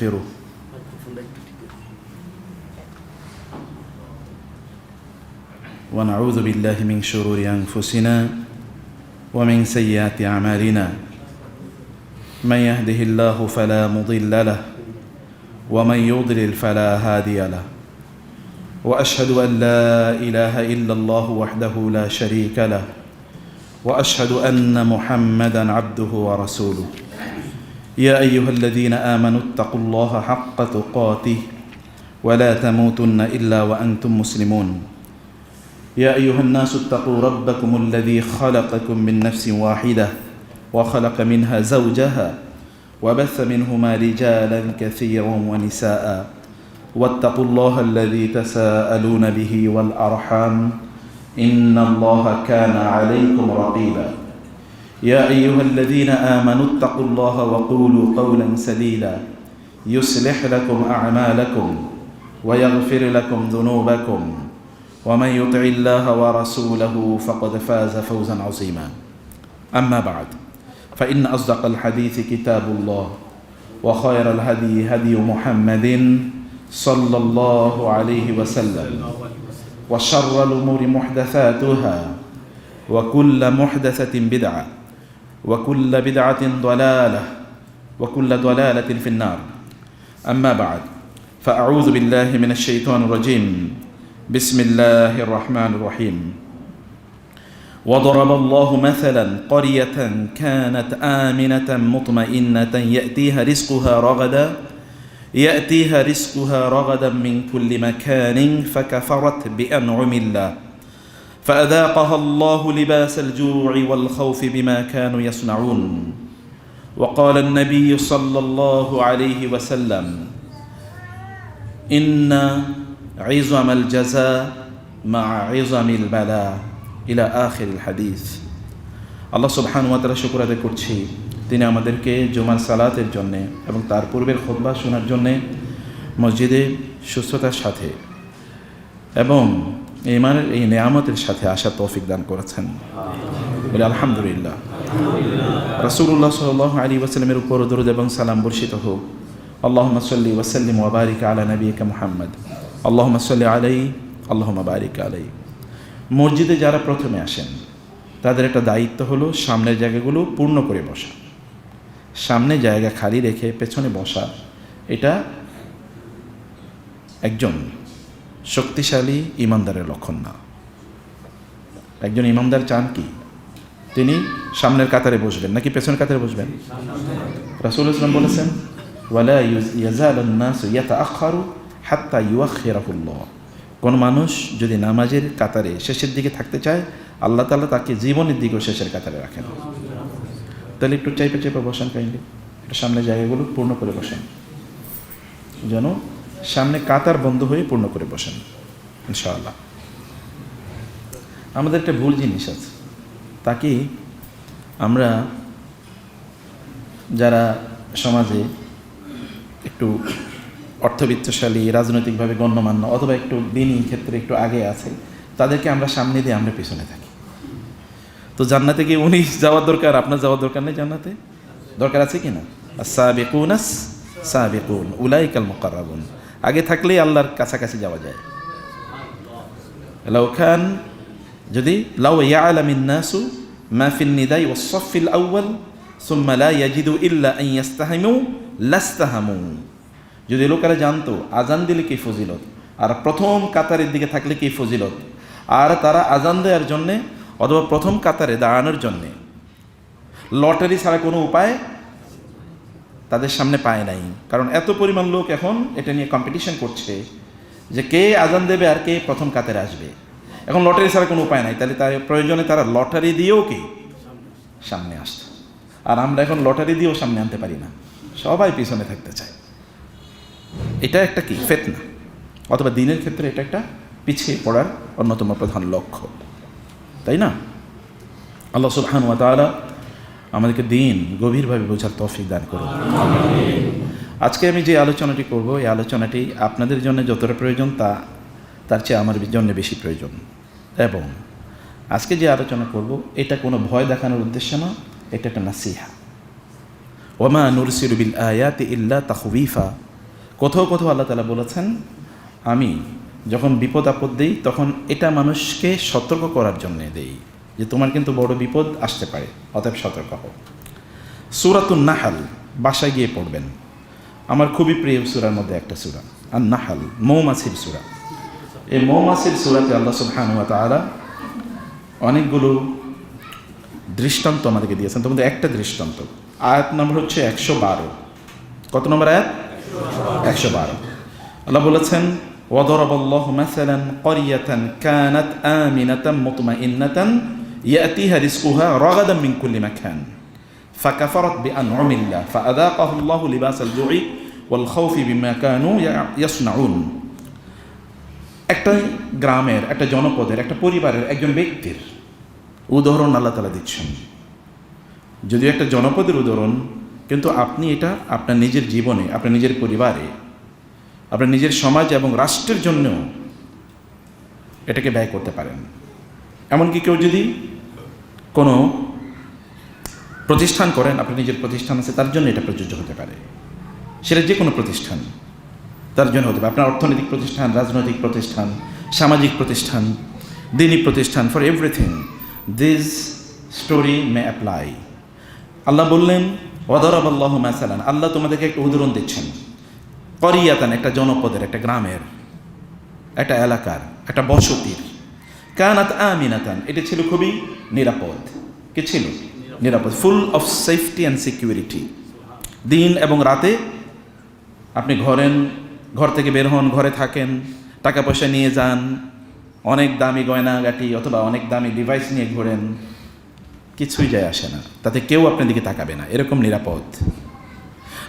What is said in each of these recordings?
ونستغفره ونعوذ بالله من شرور أنفسنا ومن سيئات أعمالنا من يهده الله فلا مضل له ومن يضلل فلا هادي له وأشهد أن لا إله إلا الله وحده لا شريك له وأشهد أن محمدًا عبده ورسوله يا أيها الذين آمنوا اتقوا الله حق تقاته ولا تموتن إلا وأنتم مسلمون يا أيها الناس اتقوا ربكم الذي خلقكم من نفس واحدة وخلق منها زوجها وبث منهما رجالا كثيرا ونساء واتقوا الله الذي تساءلون به والأرحام إن الله كان عليكم رقيبا يا أيها الذين آمنوا اتقوا الله وقولوا قولا سديدا يصلح لكم أعمالكم ويغفر لكم ذنوبكم ومن يطع الله ورسوله فقد فاز فوزا عظيما أما بعد فإن أصدق الحديث كتاب الله وخير الهدي هدي محمد صلى الله عليه وسلم وشر الأمور محدثاتها وكل محدثة بدعة وكل بدعة ضلالة وكل ضلالة في النار أما بعد فأعوذ بالله من الشيطان الرجيم بسم الله الرحمن الرحيم وضرب الله مثلا قرية كانت آمنة مطمئنة يأتيها رزقها رغدا من كل مكان فكفرت بأنعم الله فأذاقها الله لباس الجوع والخوف بما كانوا يصنعون وقال النبي صلى الله عليه وسلم إن عظم الجزاء مع عظم البلاء إلى آخر الحديث الله سبحانه وتعالى শুকর আদায় করছি তিনি আমাদেরকে জুমার সালাতের জন্য এবং তার পূর্বের খুতবা শোনার জন্য মসজিদে সুস্থতার সাথে এবং ঈমানের এই নিয়ামতের সাথে আসার তৌফিক দান করেছেন বলে আলহামদুলিল্লাহ। রাসূলুল্লাহ সাল্লাল্লাহু আলাইহি ওয়াসাল্লামের উপর দরুদ এবং সালাম বর্ষিত হোক। আল্লাহুম্মা সাল্লি ওয়া সাল্লিম ওয়া বারিক আলা নাবিয়িকা মুহাম্মদ। আল্লাহুম্মা সাল্লি আলাইহি আল্লাহুম্মা বারিক আলাইহি। মসজিদে যারা প্রথমে আসেন তাদের একটা দায়িত্ব হলো সামনের জায়গাগুলো পূর্ণ করে বসা, সামনে জায়গা খালি রেখে পেছনে বসা। এটা একজন শক্তিশালী ইমানদারের লক্ষণ না। একজন ইমানদার চান কি তিনি সামনের কাতারে বসবেন নাকি পেছনের কাতারে বসবেন? রাসূলুল্লাহ সাল্লাল্লাহু আলাইহি ওয়াসাল্লাম বলেছেন ওয়ালা ইয়াজালুন নাসু ইয়াতাআখারু হাত্তা ইউআখিরাহুল্লাহ। কোন মানুষ যদি নামাজের কাতারে শেষের দিকে থাকতে চায় আল্লাহ তাআলা তাকে জীবনের দিকেও শেষের কাতারে রাখেন। তাহলে একটু চাইপে বসান, কাইন্ডলি একটু সামনে জায়গাগুলো পূর্ণ করে বসেন, যেন সামনে কাতার বন্ধ হয়ে পূর্ণ করে বসেন ইনশাআল্লাহ। আমাদের একটা ভুল জিনিস আছে, তাকে আমরা যারা সমাজে একটু অর্থবিত্তশালী, রাজনৈতিকভাবে গণ্যমান্য অথবা একটু দিনী ক্ষেত্রে একটু আগে আছে তাদেরকে আমরা সামনে দিয়ে আমরা পিছনে থাকি। তো জান্নাতে কি উনি যাওয়ার দরকার, আপনার যাওয়ার দরকার নেই? জান্নাতে দরকার আছে কি না? আস-সাবিকুনাস সাবিকুন উলাইকাল মুকাররাবুন। আগে থাকলেই আল্লাহর কাছাকাছি যাওয়া যায়। লাউ খান যদি লাউ ইয়ালামিন নাসু মা ফিন নিদাই ওয়াস সাফিল আউয়াল সুম্মা লা ইয়াজিদু ইল্লা আন ইস্তাহিমু লাস্তাহামু। যদি লোকেরা জানতো আজান দিলে কি ফজিলত আর প্রথম কাতারের দিকে থাকলে কি ফজিলত, আর তারা আজান দেওয়ার জন্যে অথবা প্রথম কাতারে দাঁড়ানোর জন্যে লটারি ছাড়া কোনো উপায় তাদের সামনে পায় নাই। কারণ এত পরিমাণ লোক এখন এটা নিয়ে কম্পিটিশন করছে যে কে আজান দেবে আর কে প্রথম কাতারে আসবে। এখন লটারি ছাড়া কোনো উপায় নাই, তাহলে তার প্রয়োজনে তারা লটারি দিয়েও কে সামনে আসছে। আর আমরা এখন লটারি দিয়েও সামনে আনতে পারি না, সবাই পিছনে থাকতে চায়। এটা একটা কি ফিতনা, অথবা দিনের ক্ষেত্রে এটা একটা পিছিয়ে পড়ার অন্যতম প্রধান লক্ষ্য, তাই না? আল্লাহ সুবহানাহু ওয়া তাআলা আমাদেরকে দিন গভীরভাবে বোঝার তৌফিক দান করুন। আজকে আমি যে আলোচনাটি করব, এই আলোচনাটি আপনাদের জন্য যতটা প্রয়োজন তার চেয়ে আমার জন্য বেশি প্রয়োজন। এবং আজকে যে আলোচনা করব এটা কোনো ভয় দেখানোর উদ্দেশ্য না, এটা একটা নাসিহা। ওমা নুরসিলু বিল আয়াতি ইল্লা তাখওয়িফা কোথাও কোথাও আল্লাহ তাআলা বলেছেন, আমি যখন বিপদ আপদ দিই তখন এটা মানুষকে সতর্ক করার জন্যে দেই যে তোমার কিন্তু বড় বিপদ আসতে পারে, অতএব সতর্ক হও। সূরাতুন নাহাল বাসায় গিয়ে পড়বেন, আমার খুবই প্রিয় সূরার মধ্যে একটা সূরা আর নাহাল, মৌমাছির সূরা। এই মৌমাছির সূরাতে আল্লাহ সুবহানাহু ওয়া তাআলা অনেকগুলো দৃষ্টান্ত আমাদেরকে দিয়েছেন। তোমাদের একটা দৃষ্টান্ত, আয়াত নম্বর হচ্ছে 112। কত নম্বর আয়াত? 112। আল্লাহ বলেছেন, ওয়াদরাবাল্লাহু মাসালান ক্বরিয়াতান কানাত আমিনাতান মুতমাইন্নাতান ইয়াতিহা রিজকুহা রাগাদান মিন কুল্লি মাকান ফাকাফারাত বিআনউমিল্লাহ ফাআযাকাহুল্লাহু লিবাসাল জুই ওয়াল খাউফি বিমা কানু ইয়াসনাউন। একটা গ্রামের, একটা জনপদের, একটা পরিবারের একজন ব্যক্তির উদাহরণ আল্লাহ তাআলা দিচ্ছেন। যদিও একটা জনপদের উদাহরণ, কিন্তু আপনি এটা আপনার নিজের জীবনে, আপনার নিজের পরিবারে, আপনার নিজের সমাজ এবং রাষ্ট্রের জন্যও এটাকে ব্যয় করতে পারেন। এমনকি কেউ যদি কোনো প্রতিষ্ঠান করেন, আপনার নিজের প্রতিষ্ঠান আছে, তার জন্য এটা প্রযোজ্য হতে পারে। সেটা যে কোনো প্রতিষ্ঠান তার জন্য হতে পারে। আপনার অর্থনৈতিক প্রতিষ্ঠান, রাজনৈতিক প্রতিষ্ঠান, সামাজিক প্রতিষ্ঠান, দিনী প্রতিষ্ঠান, for everything this story may apply. আল্লাহ বললেন, ওয়াদরাবাল্লাহু মাসালান, আল্লাহ তোমাদেরকে একটা উদাহরণ দিচ্ছেন। ক্বরিয়াতান, একটা জনপদের, একটা গ্রামের, একটা এলাকার, একটা বসতির। কানাত আমিনাতান, এটা ছিল খুবই নিরাপদ। কি ছিল? নিরাপদ, full of safety and security. দিন এবং রাতে আপনি ঘর থেকে বের হন, ঘরে থাকেন, টাকা পয়সা নিয়ে যান, অনেক দামি গয়নাগাটি অথবা অনেক দামি ডিভাইস নিয়ে ঘোরেন, কিছুই যায় আসে না, তাতে কেউ আপনার দিকে তাকাবে না, এরকম নিরাপদ।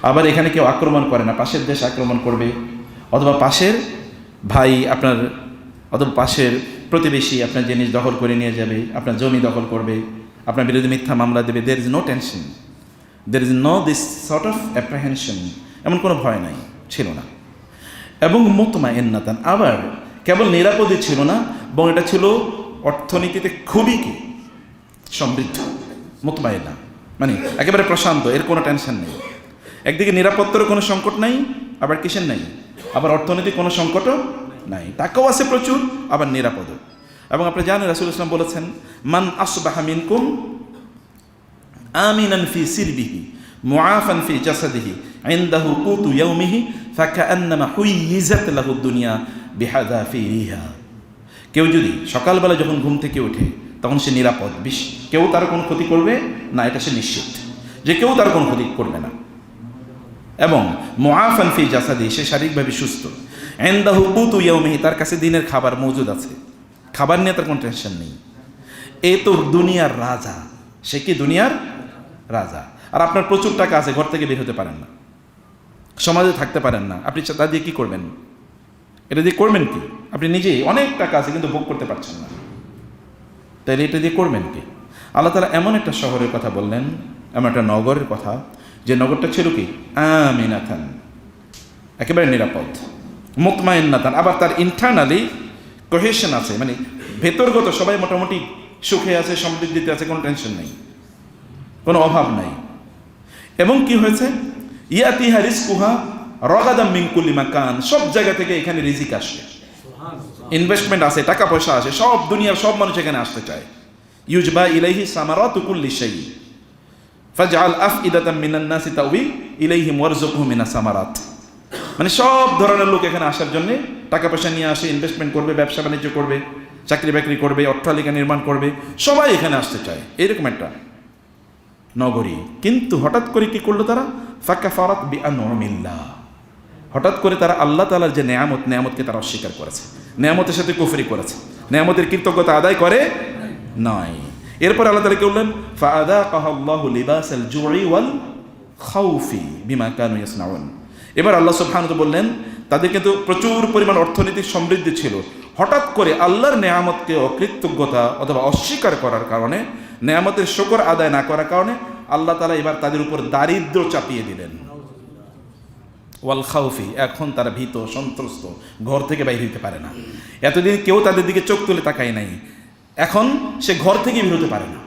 আবার এখানে কেউ আক্রমণ করে না, পাশের দেশ আক্রমণ করবে, অথবা পাশের ভাই আপনার, অথবা পাশের প্রতিবেশী আপনার জিনিস দখল করে নিয়ে যাবে, আপনার জমি দখল করবে, আপনার বিরুদ্ধে মিথ্যা মামলা দেবে। There is no tension, there is no this sort of apprehension, এমন কোনো ভয় নাই, ছিল না। এবং মুতমাইন্নাতান, আবার কেবল নিরাপদই ছিল না, এবং এটা ছিল অর্থনীতিতে খুবই কি সমৃদ্ধ। মুতমাইন্না মানে একেবারে প্রশান্ত, এর কোনো টেনশন নেই। একদিকে নিরাপত্তার কোনো সংকট নাই, আবার কিসের নাই, আবার অর্থনৈতিক কোনো সংকটও নাই, টাকাও আছে প্রচুর, আবার নিরাপদও। এবং আপনি জানেন রাসূলুল্লাহ সাল্লাল্লাহু আলাইহি ওয়াসাল্লাম বলেছেন, মান আসবাহা মিনকুম আমিনান ফি সিরবিহি মুআফান ফি জাসাদিহি ইনদাহু কুতু ইয়াউমিহি ফাকান্নামা হুইয়িজাত লাহু দুনিয়া বিহাযাফিরিহা। কেউ যদি সকালবেলা যখন ঘুম থেকে ওঠে তখন সে নিরাপদ, কেউ তার কোনো ক্ষতি করবে না, এটা সে নিশ্চিত যে কেউ তার কোনো ক্ষতি করবে না। এবং মুআফান ফি জাসাদি, সে শারীরিকভাবে সুস্থ। ইনদাহু কুতু ইয়াউমিহি, তার কাছে দিনের খাবার মজুদ আছে, খাবার নিয়ে তার কোনো টেনশন নেই। এ তো দুনিয়ার রাজা, সে কি দুনিয়ার রাজা। আর আপনার প্রচুর টাকা আছে, ঘর থেকে বের হতে পারেন না, সমাজে থাকতে পারেন না, আপনি তা দিয়ে কী করবেন? এটা দিয়ে করবেন কি? আপনি নিজেই অনেক টাকা আছে কিন্তু ভোগ করতে পারছেন না, তাইলে এটা দিয়ে করবেন কি? আল্লাহ তাআলা এমন একটা শহরের কথা বললেন, এমন একটা নগরের কথা, যে নগরটা ছিল কি আমিনাতান, একেবারে নিরাপদ, মুতমাইন্নাতান, আবার তার ইন্টারনালি কোহেশন আছে, মানে ভেতরগত সবাই মোটামুটি সুখে আছে, সমৃদ্ধিতে আছে, কোনো টেনশন নেই, কোনো অভাব নাই। এবং কি হয়েছে, ইয়াতিহা রিজকুহা রাগাদাম মিন কুল্লি মাকান, সব জায়গা থেকে এখানে রিজিক আসে, ইনভেস্টমেন্ট আছে, টাকা পয়সা আছে, সব দুনিয়ার সব মানুষ এখানে আসতে চায়। ইউজবা ইলাইহি সামারাতু কুল্লি শাই ফাজআল আফইদাতাম মিনান নাসি তাউই ইলাইহিম ওয়ারযুকহুম মিনাস সামারাত। মানে সব ধরনের লোক এখানে আসার জন্য টাকা পয়সা নিয়ে আসে, ইনভেস্টমেন্ট করবে, ব্যবসা বাণিজ্য করবে, চাকরি বাকরি করবে, অট্টালিকা নির্মাণ করবে, সবাই এখানে আসতে চায়, এরকম একটা নগরী। কিন্তু হঠাৎ করে কি করলো তারা? ফাকাফারাত বিআনউমিল্লাহ, হঠাৎ করে তারা আল্লাহ তাআলার যে নেয়ামতকে তারা অস্বীকার করেছে, নেয়ামতের সাথে কুফরি করেছে, নেয়ামতের কৃতজ্ঞতা আদায় করে নাই। এরপর আল্লাহ তাআলা কি বললেন? ফাআযাকাহুল্লাহু লিবাসাল জুই ওয়াল খাউফি বিমা কানু ইয়াসনাউন। এবার আল্লাহ সুবহানাহু ওয়া তাআলা বললেন, তাদের কিন্তু প্রচুর পরিমাণ অর্থনৈতিক সমৃদ্ধি ছিল, হঠাৎ করে আল্লাহর নেয়ামতকে অকৃতজ্ঞতা অথবা অস্বীকার করার কারণে, নেয়ামতের শুকর আদায় না করার কারণে আল্লাহ তাআলা এবার তাদের উপর দারিদ্র চাপিয়ে দিলেন। ওয়াল খাউফি, এখন তারা ভীত সন্ত্রস্ত, ঘর থেকে বাইরে হতে পারে না। এতদিন কেউ তাদের দিকে চোখ তুলে তাকায় নাই, এখন সে ঘর থেকে বের হতে পারে না।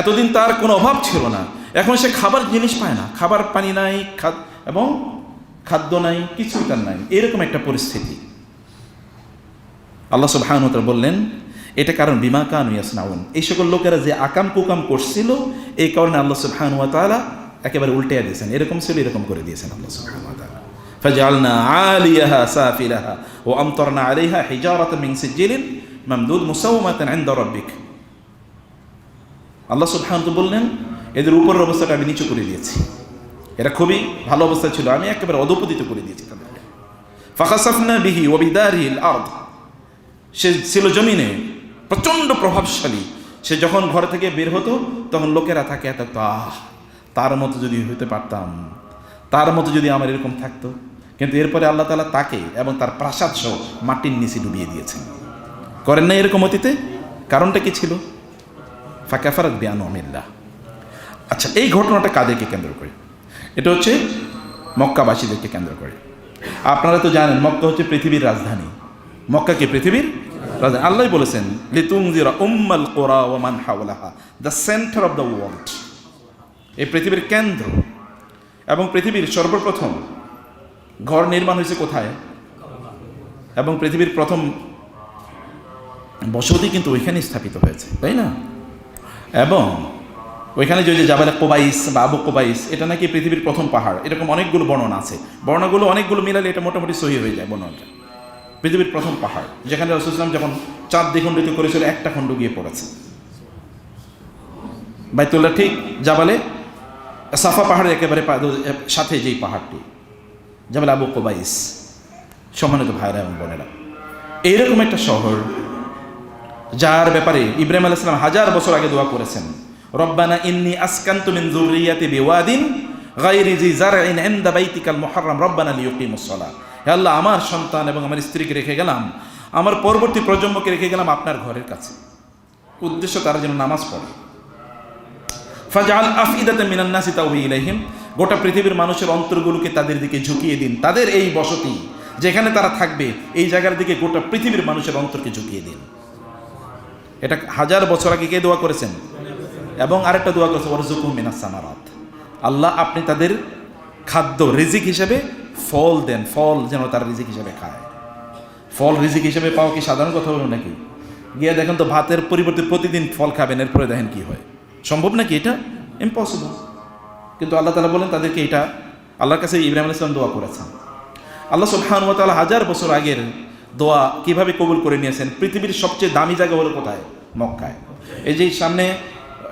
এতদিন তার কোনো অভাব ছিল না, এখন সে খাবার জিনিস পায় না, খাবার পানি নাই, এবং খাদ্য নাই, কিছুই তার নাই, এরকম একটা পরিস্থিতি। আল্লাহ সুবহানাহু ওয়া তাআলা বললেন এটা কারণ বিমা কানু ইয়াসনাউন, এই সকল লোকেরা যে আকাম কুকাম করছিল এই কারণে আল্লাহ সুবহানাহু ওয়া তাআলা একেবারে উল্টিয়ে দিয়েছেন, এরকম ছিল এরকম করে দিয়েছেন আল্লাহ সুবহানাহু ওয়া তাআলা। ফাজআলনা আলিয়াহা সাফিলাহা ওয়া আমতারনা আলাইহা হিজারাতাম মিন সিজিলিন মামদুদ মুসাওমাতান ইনদা রাব্বিক। আল্লাহ সুবহানাহু ওয়া তাআলা বললেন এদের উপরের অবস্থাটা আমি নিচু করে দিয়েছি, এরা খুবই ভালো অবস্থা ছিল, আমি একেবারে অধঃপতিত করে দিয়েছি তাদেরকে। ফাখাসাফনা বিহি ওয়া বিদারিহিল আরদ, সে ছিল জমিনে প্রচণ্ড প্রভাবশালী, সে যখন ঘর থেকে বের হতো তখন লোকেরা তাকে এত তার মতো যদি হইতে পারতাম, তার মতো যদি আমার এরকম থাকতো। কিন্তু এরপরে আল্লাহ তাআলা তাকে এবং তার প্রাসাদ সহ মাটির নিচে ডুবিয়ে দিয়েছেন। করেন না এরকম অতীতে? কারণটা কি ছিল? ফাকাফারাত বিআনউমিল্লাহ। আচ্ছা, এই ঘটনাটা কাদেরকে কেন্দ্র করে? এটা হচ্ছে মক্কাবাসীদেরকে কেন্দ্র করে। আপনারা তো জানেন মক্কা হচ্ছে পৃথিবীর রাজধানী। মক্কাকে পৃথিবীর রাজধানী আল্লাহ বলেছেন লিতুনজিরা উম্মাল কুরা ওয়া মান হাওলাহা, the center of the world, এই পৃথিবীর কেন্দ্র। এবং পৃথিবীর সর্বপ্রথম ঘর নির্মাণ হয়েছে কোথায়? এবং পৃথিবীর প্রথম বসতি কিন্তু ওইখানেই স্থাপিত হয়েছে, তাই না? এবং ওইখানে যে জাবালে কোবাইস বা আবু কোবাইস, এটা নাকি পৃথিবীর প্রথম পাহাড়, এরকম অনেকগুলো বর্ণনা আছে। বর্ণনাগুলো অনেকগুলো মিলালে এটা মোটামুটি সহি হয়ে যায় বর্ণনাটা। পৃথিবীর প্রথম পাহাড়, যেখানে রাসূলুল্লাহ সাল্লাল্লাহু আলাইহি ওয়াসাল্লাম যখন চাঁদ দ্বিখণ্ডিত করেছিল একটা খণ্ড গিয়ে পড়েছে। বাইতুল্লাহ ঠিক জাবালে সাফা পাহাড়ের একেবারে সাথে যেই পাহাড়টি জাবালে আবু কোবাইস। সম্মানিত ভাইরা এবং বোনেরা, এইরকম একটা শহর যার ব্যাপারে ইব্রাহিম আলাইহিস সালাম 1000 বছর আগে দোয়া করেছেন, রব্বানা ইন্নী আসকানতু মিন যুররিয়াতি বিওয়াদিন গায়রি জি জারইন ইনদা বাইতিকাল মুহাররাম রব্বানা লিয়ুকিমুস সালাহ। হে আল্লাহ, আমার সন্তান এবং আমার স্ত্রীকে রেখে গেলাম, আমার পরবর্তী প্রজন্মকে রেখে গেলাম আপনার ঘরের কাছে, উদ্দেশ্য তারা যেন নামাজ পড়ে। ফাজআল আফইদাতাম মিনান নাসি তাওহি ইলাইহিম, গোটা পৃথিবীর মানুষের অন্তরগুলোকে তাদের দিকে ঝুঁকিয়ে দিন, তাদের এই বসতি যেখানে তারা থাকবে এই জায়গার দিকে গোটা পৃথিবীর মানুষের অন্তরকে ঝুঁকিয়ে দিন। এটা 1000 বছর আগে কে দোয়া করেছেন? এবং আরেকটা দোয়া করেছে ওয়ারযুকহুম মিনাস সামারাত, আল্লাহ আপনি তাদের খাদ্য রিজিক হিসেবে ফল দেন, ফল যেন তারা রিজিক হিসেবে খায়। ফল রিজিক হিসেবে পাওয়া কি সাধারণ কথা হলো নাকি? গিয়ে দেখেন তো ভাতের পরিবর্তে প্রতিদিন ফল খাবেন, এরপরে দেখেন কি হয়। সম্ভব নাকি? এটা ইম্পসিবল। কিন্তু আল্লাহ তাআলা বলেন তাদেরকে এটা, আল্লাহর কাছে ইব্রাহিম আলাইহিস সালাম দোয়া করেছেন। আল্লাহ সুবহানাহু ওয়া তাআলা 1000 বছর আগের দোয়া কিভাবে কবুল করে নিয়েছেন? পৃথিবীর সবচেয়ে দামি জায়গা হলো কোথায়? মক্কায়। এই যে সামনে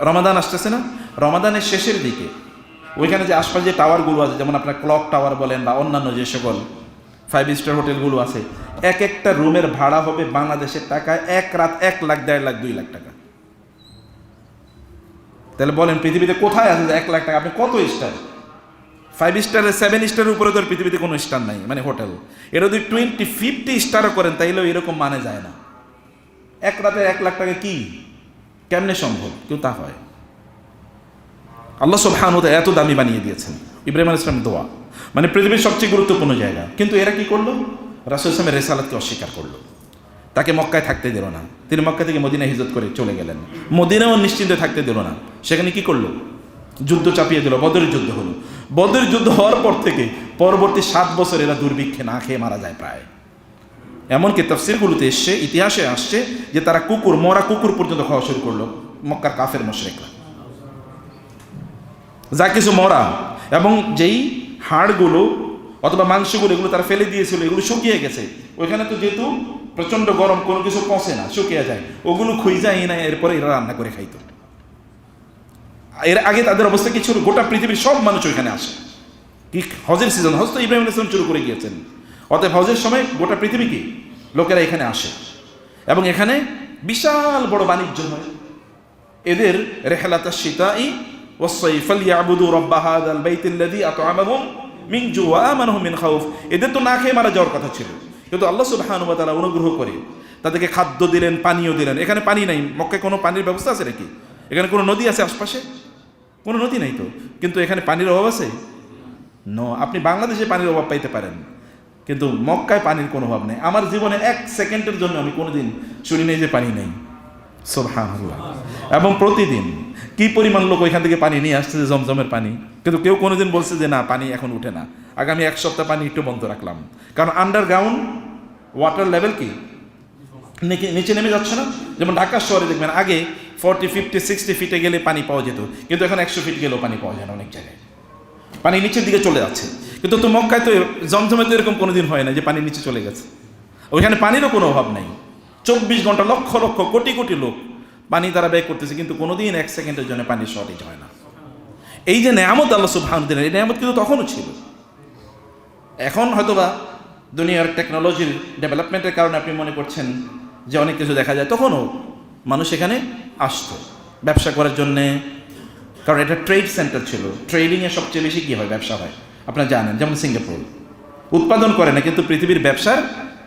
রমাদান আসতেছে না, রমাদানের শেষের দিকে ওইখানে যে আশপাশে যে টাওয়ারগুলো আছে, যেমন আপনার ক্লক টাওয়ার বলেন বা অন্যান্য যে সকল 5 স্টার হোটেলগুলো আছে, এক একটা রুমের ভাড়া হবে বাংলাদেশের টাকায় এক রাত 1 লাখ, 1.5 লাখ, 2 লাখ টাকা। তাহলে বলেন পৃথিবীতে কোথায় আছে 1 লাখ টাকা? আপনি কত স্টার? 5 স্টারের 7 স্টারের উপরে তো পৃথিবীতে কোনো স্টার নাই, মানে হোটেল। এটা যদি 20-50 স্টারও করেন তাইলেও এরকম মানে যায় না। এক রাতে 1 লাখ টাকা কি কেমনে সম্ভব? কেউ তা হয়? আল্লাহ সুবহানাহু ওয়া তাআলা এত দামি বানিয়ে দিয়েছেন। ইব্রাহিম আলাইহিস সালামের দোয়া মানে পৃথিবীর সবচেয়ে গুরুত্বপূর্ণ জায়গা। কিন্তু এরা কি করলো? রাসূল সাল্লাল্লাহু আলাইহি রিসালাতকে অস্বীকার করলো, তাকে মক্কায় থাকতে দিল না। তিনি মক্কা থেকে মদিনায় হিজরত করে চলে গেলেন। মদিনাও নিশ্চিন্তে থাকতে দিল না। সেখানে কি করলো? যুদ্ধ চাপিয়ে দিল। বদরের যুদ্ধ হলো। বদরের যুদ্ধ হওয়ার পর থেকে পরবর্তী 7 বছর এরা দুর্ভিক্ষে না খেয়ে মারা যায় প্রায়। এমনকি তাফসীরগুলোতে এসছে, ইতিহাসে আসছে যে তারা মরা কুকুর পর্যন্ত খাওয়া শুরু করলো মক্কার কাফের মুশরিকরা, যা কিছু মরা। এবং যেই হাড়গুলো অথবা মাংসগুলো এগুলো তারা ফেলে দিয়েছিল, এগুলো শুকিয়ে গেছে। ওইখানে তো যেহেতু প্রচণ্ড গরম, কোনো কিছু পচে না, শুকিয়ে যায়, ওগুলো খুঁজে না, এরপরে এরা রান্না করে খাইতো। এর আগে তাদের অবস্থা কি ছিল? গোটা পৃথিবীর সব মানুষ ওইখানে আসে। কি হজের সিজন, হজ তো ইব্রাহিম আলাইহিস সালাম শুরু করে গিয়েছেন। অতএব হজের সময় গোটা পৃথিবী কি লোকেরা এখানে আসে এবং এখানে বিশাল বড় বাণিজ্য হয়। এদের রিহলাতাশ শিতাই ওয়াস সাইফ ফালইয়াবুদু রাব্ব হাযাল বাইতিল্লাযী আত'আমাহুম মিন জু' ওয়া আমানাহুম মিন খাউফ। এদের তো না খেয়ে মারা যাওয়ার কথা ছিল, কিন্তু আল্লাহ সুবহানাহু ওয়া তাআলা অনুগ্রহ করে তাদেরকে খাদ্য দিলেন, পানীয় দিলেন। এখানে পানি নাই, মক্কায় কোনো পানির ব্যবস্থা আছে নাকি? এখানে কোনো নদী আছে আশপাশে? কোনো নদী নাই তো, কিন্তু এখানে পানির অভাব আছে? আপনি বাংলাদেশে পানির অভাব পাইতে পারেন, কিন্তু মক্কায় পানির কোনো অভাব নেই। আমার জীবনে 1 সেকেন্ডের জন্য আমি কোনোদিন শুনি নাই যে পানি নেই। সুবহানাল্লাহ। এবং প্রতিদিন কি পরিমাণ লোক ওইখান থেকে পানি নিয়ে আসছে, জমজমের পানি, কিন্তু কেউ কোনোদিন বলছে যে না পানি এখন উঠে না, আগামী এক সপ্তাহ পানি একটু বন্ধ রাখলাম। কারণ আন্ডারগ্রাউন্ড ওয়াটার লেভেল কি নিচে নেমে যাচ্ছে না। যেমন ঢাকা শহরে দেখবেন আগে 40, 50, 60 ফিটে গেলে পানি পাওয়া যেত, কিন্তু এখন 100 ফিট গেলেও পানি পাওয়া যায় না অনেক জায়গায়, পানি নিচের দিকে চলে যাচ্ছে। কিন্তু তো মক্কায় তো জমজমে তো এরকম কোনোদিন হয় না যে পানি নিচে চলে গেছে, ওইখানে পানিরও কোনো অভাব নেই। 24 ঘন্টা লক্ষ লক্ষ কোটি কোটি লোক পানি তারা ব্যয় করতেছে, কিন্তু কোনোদিন 1 সেকেন্ডের জন্য পানি শর্টেজ হয় না। এই যে নেয়ামত আল্লাহ সুবহানাহু ওয়া তাআলা, এই নেয়ামত কিন্তু তখনও ছিল। এখন হয়তোবা দুনিয়ার টেকনোলজির ডেভেলপমেন্টের কারণে আপনি মনে করছেন যে অনেক কিছু দেখা যায়, তখনও মানুষ এখানে আসতো ব্যবসা করার জন্যে, কারণ এটা ট্রেড সেন্টার ছিল। ট্রেডিংয়ে সবচেয়ে বেশি কী হয়, ব্যবসা হয় আপনারা জানেন। যেমন সিঙ্গাপুর উৎপাদন করে না, কিন্তু পৃথিবীর ব্যবসার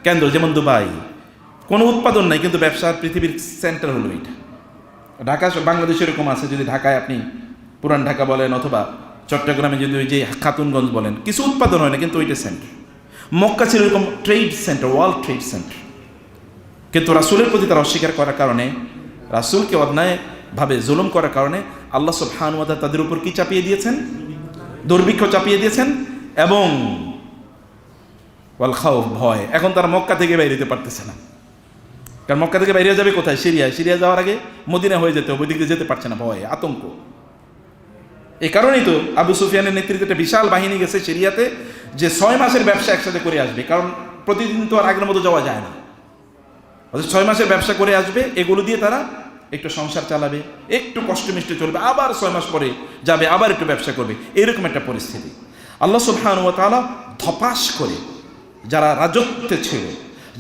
কেন্দ্র। যেমন দুবাই কোনো উৎপাদন নাই, কিন্তু ব্যবসার পৃথিবীর সেন্টার হলো এটা। ঢাকা, বাংলাদেশে এরকম আছে, যদি ঢাকায় আপনি পুরান ঢাকা বলেন অথবা চট্টগ্রামে যদি ওই যে খাতুনগঞ্জ বলেন, কিছু উৎপাদন হয় না, কিন্তু ওইটা সেন্টার। মক্কা ছিল এরকম trade centre, world trade centre. কিন্তু রাসূলের প্রতি তারা অস্বীকার করার কারণে, রাসূলকে অন্যায়ভাবে জুলুম করার কারণে আল্লাহ সুবহানাহু ওয়া তাআলা তাদের উপর কি চাপিয়ে দিয়েছেন, দুর্ভিক্ষ চাপিয়ে দিয়েছেন, এবং ওয়াল খাউফ, ভয়। এখন তারা মক্কা থেকে বাইরে যেতে পারতেছে না, কারণ মক্কা থেকে বাইরে যাবে কোথায়, সিরিয়ায়। সিরিয়া যাওয়ার আগে মদিনা হয়ে যেতে হবে, ওই দিকে যেতে পারছে না, ভয়, আতঙ্ক। এই কারণেই তো আবু সুফিয়ানের নেতৃত্বে একটা বিশাল বাহিনী গেছে সিরিয়াতে, যে 6 মাসের ব্যবসা একসাথে করে আসবে, কারণ প্রতিদিন তো আর আগের মতো যাওয়া যায় না। 6 মাসের ব্যবসা করে আসবে, এগুলো দিয়ে তারা একটু সংসার চালাবে, একটু কষ্ট মিষ্টি চলবে, আবার 6 মাস পরে যাবে, আবার একটু ব্যবসা করবে, এরকম একটা পরিস্থিতি। আল্লাহ সুবহানাহু ওয়া তাআলা ধপাস করে যারা রাজত্বে ছিল,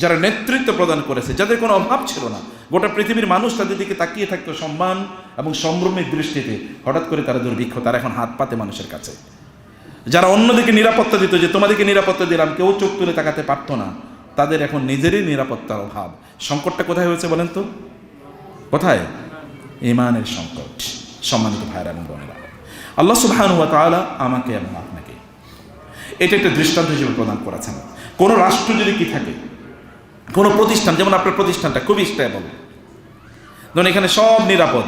যারা নেতৃত্ব প্রদান করেছে, যাদের কোনো অভাব ছিল না, গোটা পৃথিবীর মানুষ তাদের দিকে তাকিয়ে থাকতো সম্মান এবং সম্ভ্রমের দৃষ্টিতে, হঠাৎ করে তারা দুর্ভিক্ষ, তারা এখন হাত পাতে মানুষের কাছে। যারা অন্যদিকে নিরাপত্তা দিত, যে তোমাদেরকে নিরাপত্তা দিলাম, কেউ চোখ তুলে তাকাতে পারতো না, তাদের এখন নিজেরই নিরাপত্তার অভাব। সংকটটা কোথায় হয়েছে বলেন তো? কোথায়? ঈমানের সংকট। সম্মানিত ভাইরা এবং বোনেরা, আল্লাহ সুবহানাহু ওয়া তাআলা আমাকে এবং আপনাকে এটা একটা দৃষ্টান্ত হিসেবে প্রদান করেছেন। কোনো রাষ্ট্র যদি কি থাকে, কোনো প্রতিষ্ঠান, যেমন আপনার প্রতিষ্ঠানটা খুবই স্টেবল, ধরুন এখানে সব নিরাপদ,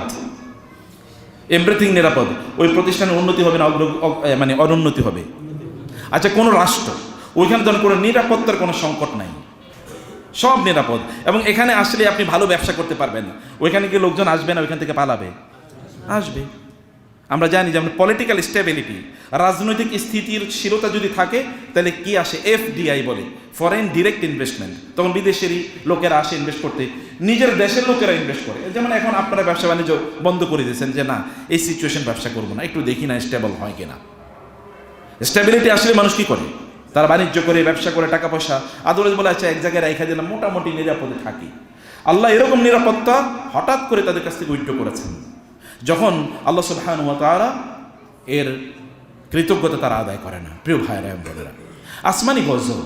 এভরিথিং নিরাপদ, ওই প্রতিষ্ঠানের উন্নতি হবে না মানে অনুন্নতি হবে? আচ্ছা, কোনো রাষ্ট্র, ওইখানে ধরুন কোনো নিরাপত্তার কোনো সংকট নাই, সব নিরাপদ, এবং এখানে আসলে আপনি ভালো ব্যবসা করতে পারবেন, ওইখানে গিয়ে লোকজন আসবে না, ওইখান থেকে পালাবে? আসবে। আমরা জানি যেমন পলিটিক্যাল স্টেবিলিটি, রাজনৈতিক স্থিতিশীলতা যদি থাকে, তাহলে কি আসে, FDI বলে, ফরেন ডিরেক্ট ইনভেস্টমেন্ট। তখন বিদেশেরই লোকেরা আসে ইনভেস্ট করতে, নিজের দেশের লোকেরা ইনভেস্ট করে। যেমন এখন আপনারা ব্যবসা বাণিজ্য বন্ধ করে দিয়েছেন, যে না এই সিচুয়েশন ব্যবসা করবো না, একটু দেখি না স্টেবল হয় কিনা। স্টেবিলিটি আসলে মানুষ কি করে, তারা বাণিজ্য করে, ব্যবসা করে, টাকা পয়সা আদরে বলে, আচ্ছা এক জায়গায় রেখে দিলাম, মোটামুটি নিরাপদে থাকি। আল্লাহ এরকম নিরাপত্তা হঠাৎ করে তাদের কাছ থেকে উইথড্র করেছেন, যখন আল্লাহ সুবহানাহু ওয়া তাআলা এর কৃতজ্ঞতা তারা আদায় করে না। প্রিয় ভাইরা এবং বোনেরা, আসমানি গজব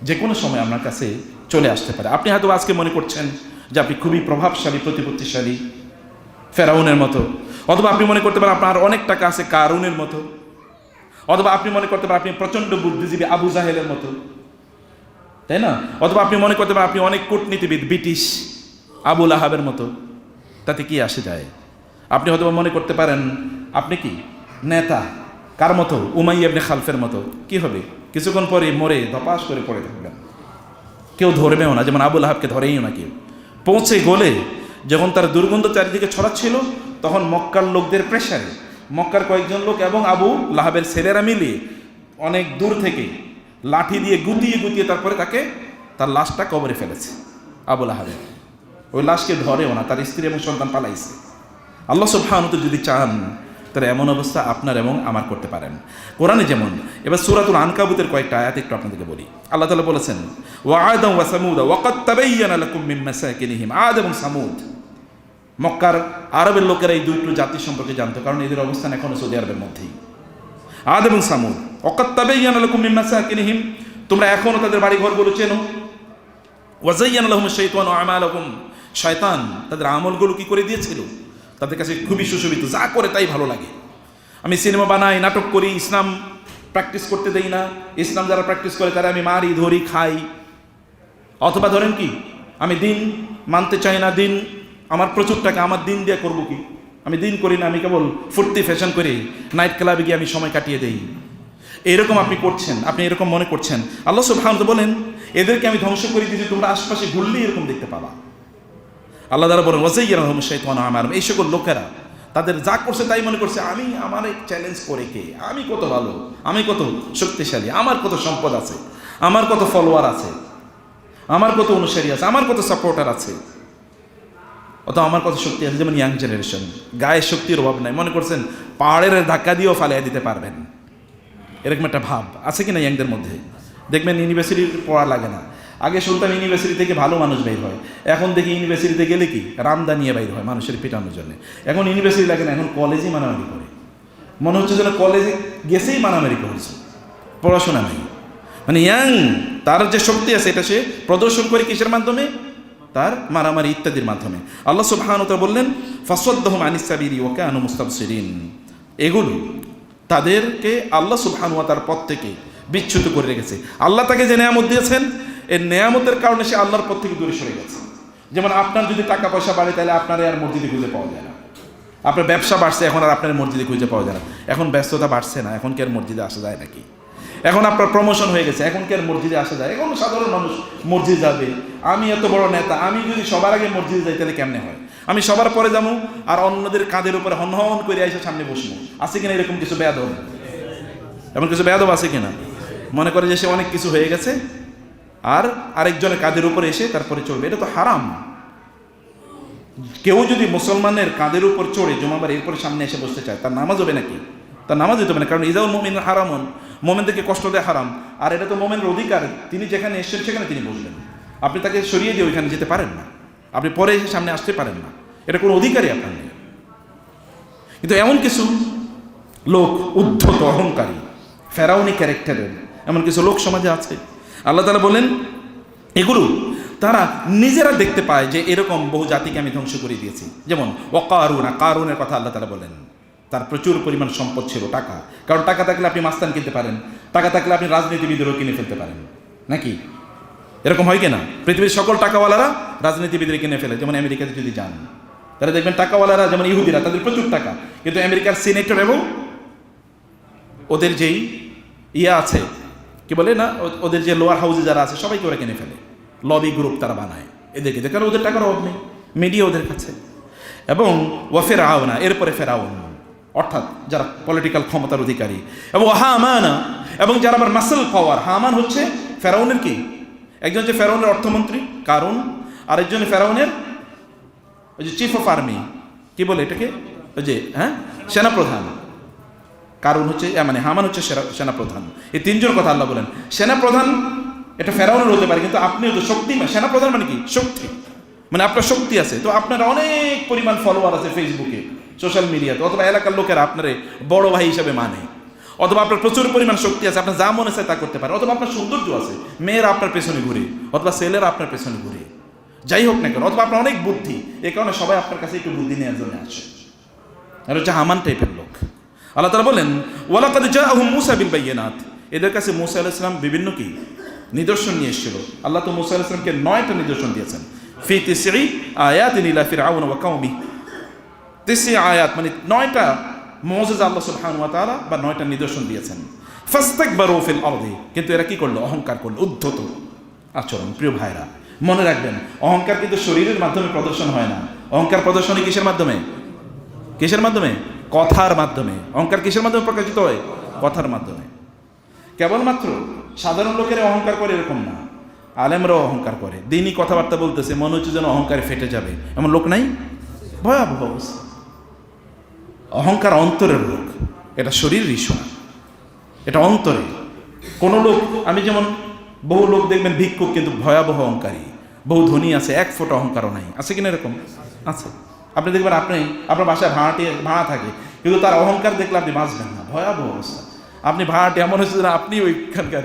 যে কোনো সময় আপনার কাছে চলে আসতে পারে। আপনি হয়তো আজকে মনে করছেন যে আপনি খুবই প্রভাবশালী, প্রতিপত্তিশালী, ফেরাউনের মতো, অথবা আপনি মনে করতে পারেন আপনার অনেক টাকা আছে কারুনের মতো, অথবা আপনি মনে করতে পারেন আপনি প্রচণ্ড বুদ্ধিজীবী আবু জাহেলের মতো, তাই না? অথবা আপনি মনে করতে পারেন আপনি অনেক কূটনীতিবিদ ব্রিটিশ আবু লাহাবের মতো। তাতে কি আসে যায়? আপনি হয়তো মনে করতে পারেন আপনি কি নেতা, কার মতো, উমাইয়া ইবনে খালফের মতো। কি হবে? কিছুক্ষণ পরে মরে ধপাস করে পড়ে থাকবেন, কেউ ধরবেও না, যেমন আবু লাহাবকে ধরেই না কেউ। পৌঁছে গলে যখন তার দুর্গন্ধ চারিদিকে ছড়াচ্ছিল, তখন মক্কার লোকদের প্রেশারে, মক্কার কয়েকজন লোক এবং আবু লাহাবের ছেলেরা মিলিয়ে অনেক দূর থেকে লাঠি দিয়ে গুতিয়ে গুতিয়ে তারপরে তাকে, তার লাশটা কবরে ফেলেছে আবু লাহাবের। ওই লাশকে ধরেও না, তার স্ত্রী এবং সন্তান পালাইছে। আল্লাহ সুবহানাহু ওয়া তাআলা যদি চান, তাহলে এমন অবস্থা আপনার এবং আমার করতে পারেন। কোরআনে যেমন, এবার সূরাতুল আনকাবুতের কয়েকটা আয়াত একটু আপনাদেরকে বলি। আল্লাহ তাআলা বলেছেন, ওয়া আদাম ওয়া সামুদ ওয়া ক্বাদ তাবায়্যানা লাকুম মিন মাসাকিনিহিম। আদ এবং সামুদ, মক্কার আরবের লোকেরা এই দুটো জাতি সম্পর্কে জানতো, কারণ এদের অবস্থান এখনো সৌদি আরবের মধ্যেই। আদ এবং সামুদ, ওয়া ক্বাদ তাবায়্যানা লাকুম মিন মাসাকিনিহিম, তোমরা এখনো তাদের বাড়ি ঘরগুলো চেনো। ওয়া যায়্যানা লাহুমুশ শাইতানু আমালাহুম, শয়তান তাদের আমলগুলো কি করে দিয়েছিল, তাদের কাছে খুবই সুশোভিত, যা করে তাই ভালো লাগে। আমি সিনেমা বানাই, নাটক করি, ইসলাম প্র্যাকটিস করতে দেই না, ইসলাম যারা প্র্যাকটিস করে তারা আমি মারি, ধরি, খাই। অথবা ধরেন কি, আমি দিন মানতে চাই না, দিন আমার প্রচুর টাকা, আমার দিন দিয়ে করবো কি? আমি দিন করি না, আমি কেবল ফুর্তি ফ্যাশন করি, নাইট ক্লাবে গিয়ে আমি সময় কাটিয়ে দেই। এরকম আপনি করছেন, আপনি এরকম মনে করছেন। আল্লাহ সুবহানাহু বলেন এদেরকে আমি ধ্বংস করে দিয়েছি, তোমরা আশপাশে ঘুরলেই এরকম দেখতে পাবা। আল্লাহ তাআলা বলেন ওয়াযায়্যানাহুম শাইতানু আমারহুম, এই সকল লোকেরা তাদের যা করছে তাই মনে করছে আমি আমার চ্যালেঞ্জ করে কে, আমি কত ভালো, আমি কত শক্তিশালী, আমার কত সম্পদ আছে, আমার কত ফলোয়ার আছে, আমার কত অনুসারী আছে, আমার কত সাপোর্টার আছে, অত আমার কত শক্তি আছে। যেমন ইয়াং জেনারেশন, গায়ে শক্তির অভাব নাই, মনে করছেন পাহাড়ের ধাক্কা দিয়েও ফালিয়ে দিতে পারবেন, এরকম একটা ভাব আছে কিনা ইয়াংদের মধ্যে? দেখবেন ইউনিভার্সিটির পড়া লাগে না, আগে শুনতাম ইউনিভার্সিটি থেকে ভালো মানুষ বের হয়, এখন দেখি ইউনিভার্সিটিতে গেলে কি রামদা নিয়ে বাইর হয় মানুষের পিটানোর জন্য। এখন ইউনিভার্সিটি লাগে না, এখন কলেজেই মারামারি করে, মনে হচ্ছে যেন কলেজে গেছেই মারামারি করেছে, পড়াশোনা নেই। মানে ইয়াং তার যে শক্তি আছে এটা সে প্রদর্শন করে কিসের মাধ্যমে? তার মারামারি ইত্যাদির মাধ্যমে। আল্লাহ সুবহানাহু ওয়া তাআলা বললেন ফাসাদ্দাহুম আনিস সাবিলি ওয়া কানু মুস্তাবসিরিন, এগুলো তাদেরকে আল্লাহ সুবহানাহু ওয়া তাআলার পথ থেকে বিচ্যুত করে রেখেছে। আল্লাহ তাকে যে নেয়ামত দিয়েছেন, এই নেয়ামতের কারণে সে আল্লাহর পথ থেকে দূরে সরে গেছে। যেমন আপনার যদি টাকা পয়সা বাড়ে তাহলে আপনার আর মসজিদে খুঁজে পাওয়া যায় না, আপনার ব্যবসা বাড়ছে এখন আর আপনার মসজিদে খুঁজে পাওয়া যায় না, এখন ব্যস্ততা বাড়ছে না, এখন কি আর মসজিদে আসা যায় নাকি? এখন আপনার প্রমোশন হয়ে গেছে, এখন কি আর মসজিদে আসা যায়? এখন সাধারণ মানুষ মসজিদ যাবে, আমি এত বড় নেতা, আমি যদি সবার আগে মসজিদে যাই তাহলে কেমনে হয়? আমি সবার পরে যাবো আর অন্যদের কাঁধের উপরে হন হন করে এসে সামনে বসবো, আছে কিনা এরকম কিছু বেয়াদব? এমন কিছু বেয়াদব আছে কিনা? মনে করে যে সে অনেক কিছু হয়ে গেছে আর আরেকজনের কাঁধের উপরে এসে তারপরে চলবে, এটা তো হারাম। কেউ যদি মুসলমানের কাঁধের উপর চড়ে জমাবার এরপরে সামনে এসে বসতে চায়, তার নামাজ হবে নাকি? তার নামাজ হতে হবে না, কারণ ইজাউল মুমিন হারামুন, মোমেনদেরকে কষ্ট দেয় হারাম, আর এটা তো মোমেনের অধিকার, তিনি যেখানে এসেছেন সেখানে তিনি বসবেন, আপনি তাকে সরিয়ে দিয়ে ওইখানে যেতে পারেন না, আপনি পরে এসে সামনে আসতে পারেন না, এটা কোনো অধিকারই আপনার নেই। কিন্তু এমন কিছু লোক উদ্ধত অহংকারী ফেরাউনি ক্যারেক্টারের এমন কিছু লোক সমাজে আছে। আল্লাহ তাআলা বলেন এগুলো তারা নিজেরা দেখতে পায় যে এরকম বহু জাতিকে আমি ধ্বংস করে দিয়েছি। যেমন ওয়াকারুনা, কারুনের কথা আল্লাহ তাআলা বলেন, তার প্রচুর পরিমাণ সম্পদ ছিল, টাকা, কারণ টাকা থাকলে আপনি মাস্তান কিনতে পারেন, টাকা থাকলে আপনি রাজনীতিবিদেরও কিনে ফেলতে পারেন, নাকি এরকম হয় কিনা? পৃথিবীর সকল টাকাওয়ালারা রাজনীতিবিদের কিনে ফেলে। যেমন আমেরিকাতে যদি যান তারা দেখবেন টাকাওয়ালারা, যেমন ইহুদিরা, তাদের প্রচুর টাকা, কিন্তু আমেরিকার সিনেটর এবং ওদের যেই আছে কি বলে না, ওদের যে লোয়ার হাউসে যারা আছে সবাইকে ওরা কিনে ফেলে, লবি গ্রুপ তারা বানায় এদেরকে, কারণ ওদের টাকার অভাব নেই, মিডিয়া ওদের কাছে। এবং ওয়া ফিরআউনা, এরপরে ফেরাউন, অর্থাৎ যারা পলিটিক্যাল ক্ষমতার অধিকারী, এবং হামানা, এবং যারা আবার মাসল পাওয়ার। হামান হচ্ছে ফেরাউনের কি একজন, যে ফেরাউনের অর্থমন্ত্রী কারুন, আরেকজন ফেরাউনের ওই যে চিফ অফ আর্মি, কি বলে এটাকে, ওই যে সেনাপ্রধান। কারুন হচ্ছে মানে হামান হচ্ছে সেনাপ্রধান। এই তিনজন কথা আল্লাহ বলেন। সেনাপ্রধান এটা ফেরাউনের হতে পারে, কিন্তু আপনিও তো শক্তি, সেনাপ্রধান মানে কি শক্তি, মানে আপনার শক্তি আছে, তো আপনার অনেক পরিমাণ ফলোয়ার আছে ফেসবুকে, সোশ্যাল মিডিয়াতে, অথবা এলাকার লোকেরা আপনার বড় ভাই হিসেবে মানে, অথবা আপনার প্রচুর পরিমাণ শক্তি আছে, আপনার যা মনে চায় তা করতে পারে, অথবা আপনার সৌন্দর্য আছে, মেয়েরা আপনার পেছনে ঘুরে, অথবা ছেলেরা আপনার পেছনে ঘুরে, যাই হোক না কেন, অথবা আপনার অনেক বুদ্ধি, এই কারণে সবাই আপনার কাছে একটু বুদ্ধি নেওয়ার জন্য আসে। আর হচ্ছে হামান টাইপের লোক। আল্লাহ তাআলা বলেন ওয়ালাকাদ জাআহুম মূসা বিল বাইয়িনাত, এদের কাছে মূসা আলাইহিস সালাম বিভিন্ন কি নিদর্শন নিয়ে এসেছিল। আল্লাহ তো মূসা আলাইহিস সালামকে 9টা নিদর্শন দিয়েছেন, ফি তিসঈ আয়াতিন ইলা ফিরআউন ওয়া কওমিহি। 30 আয়াত মানে 9টা মুজিজা আল্লাহ সুবহানাহু ওয়া তাআলা বা 9টা নিদর্শন দিয়েছেন। ফাস্তাকবারু ফিল আরদি, কিন্তু এরা কি করলো? অহংকার করলো, উদ্ধত আচরণ। প্রিয় ভাইরা মনে রাখবেন, অহংকার কিন্তু শরীরের মাধ্যমে প্রদর্শন হয় না, অহংকার প্রদর্শন কিসের মাধ্যমে? কিসের মাধ্যমে? কথার মাধ্যমে। অহংকার কিসের মাধ্যমে প্রকাশিত হয়? কথার মাধ্যমে। কেবলমাত্র সাধারণ লোকেরা অহংকার করে এরকম না, আলেমরাও অহংকার করে। দিনই কথাবার্তা বলতেছে, মনে হচ্ছে যেন অহংকারে ফেটে যাবে, এমন লোক নাই? ভয়াবহ অবস্থা। অহংকার অন্তরের রোগ, এটা শরীরের ইস্যু না, এটা অন্তরে। কোনো লোক, আমি যেমন বহু লোক দেখবেন ভিক্ষুক কিন্তু ভয়াবহ অহংকারী, বহু ধনী আছে, এক ফোঁটা অহংকারও নাই, আছে কিনা এরকম? আছে। আপনি দেখবেন আপনি আপনার বাসায় ভাড়া থাকে, কিন্তু তার অহংকার দেখলে আপনি বাঁচবেন না, ভয়াবহ অবস্থা। আপনি ভাড়াটি এমন হচ্ছে যে আপনি ওইখানকার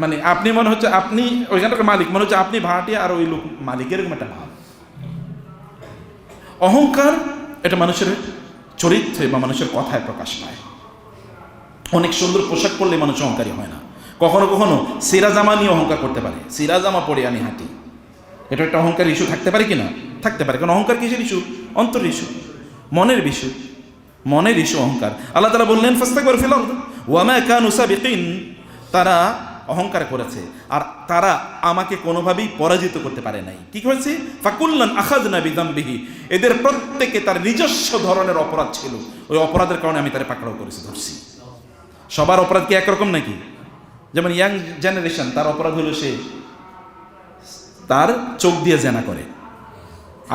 মানে আপনি মনে হচ্ছে আপনি ওইখানকার মালিক, মনে হচ্ছে আপনি ভাড়াটিয়া আর ওই লোক মালিক, এরকম একটা ভাব। অহংকার এটা মানুষের চরিত্রে বা মানুষের কথায় প্রকাশ পায়। অনেক সুন্দর পোশাক পরলে মানুষ অহংকারী হয় না, কখনো কখনো সিরা জামা নিয়ে অহংকার করতে পারে, সিরা জামা পরে আমি হাঁটি, এটা একটা অহংকার ইস্যু থাকতে পারে কি না? থাকতে পারে। কারণ অহংকার কিসের ইস্যু? অন্তর ইস্যু, মনের ইস্যু, মনের ইস্যু অহংকার। আল্লাহ তাআলা বললেন ফাস্তাকবারু ফিল আরদ ওয়া মা কানু সাবিকিন, তারা অহংকার করেছে আর তারা আমাকে কোনোভাবেই পরাজিত করতে পারে নাই। কি হয়েছে? ফাকুল্লান আখাযনা বিযামবিহি, এদের প্রত্যেকে তার নিজস্ব ধরনের অপরাধ ছিল, ওই অপরাধের কারণে আমি তারে পাকড়াও করেছি, ধরছি। সবার অপরাধ কি একরকম নাকি? যেমন ইয়াং জেনারেশন, তার অপরাধ হলো সে তার চোখ দিয়ে জেনা করে।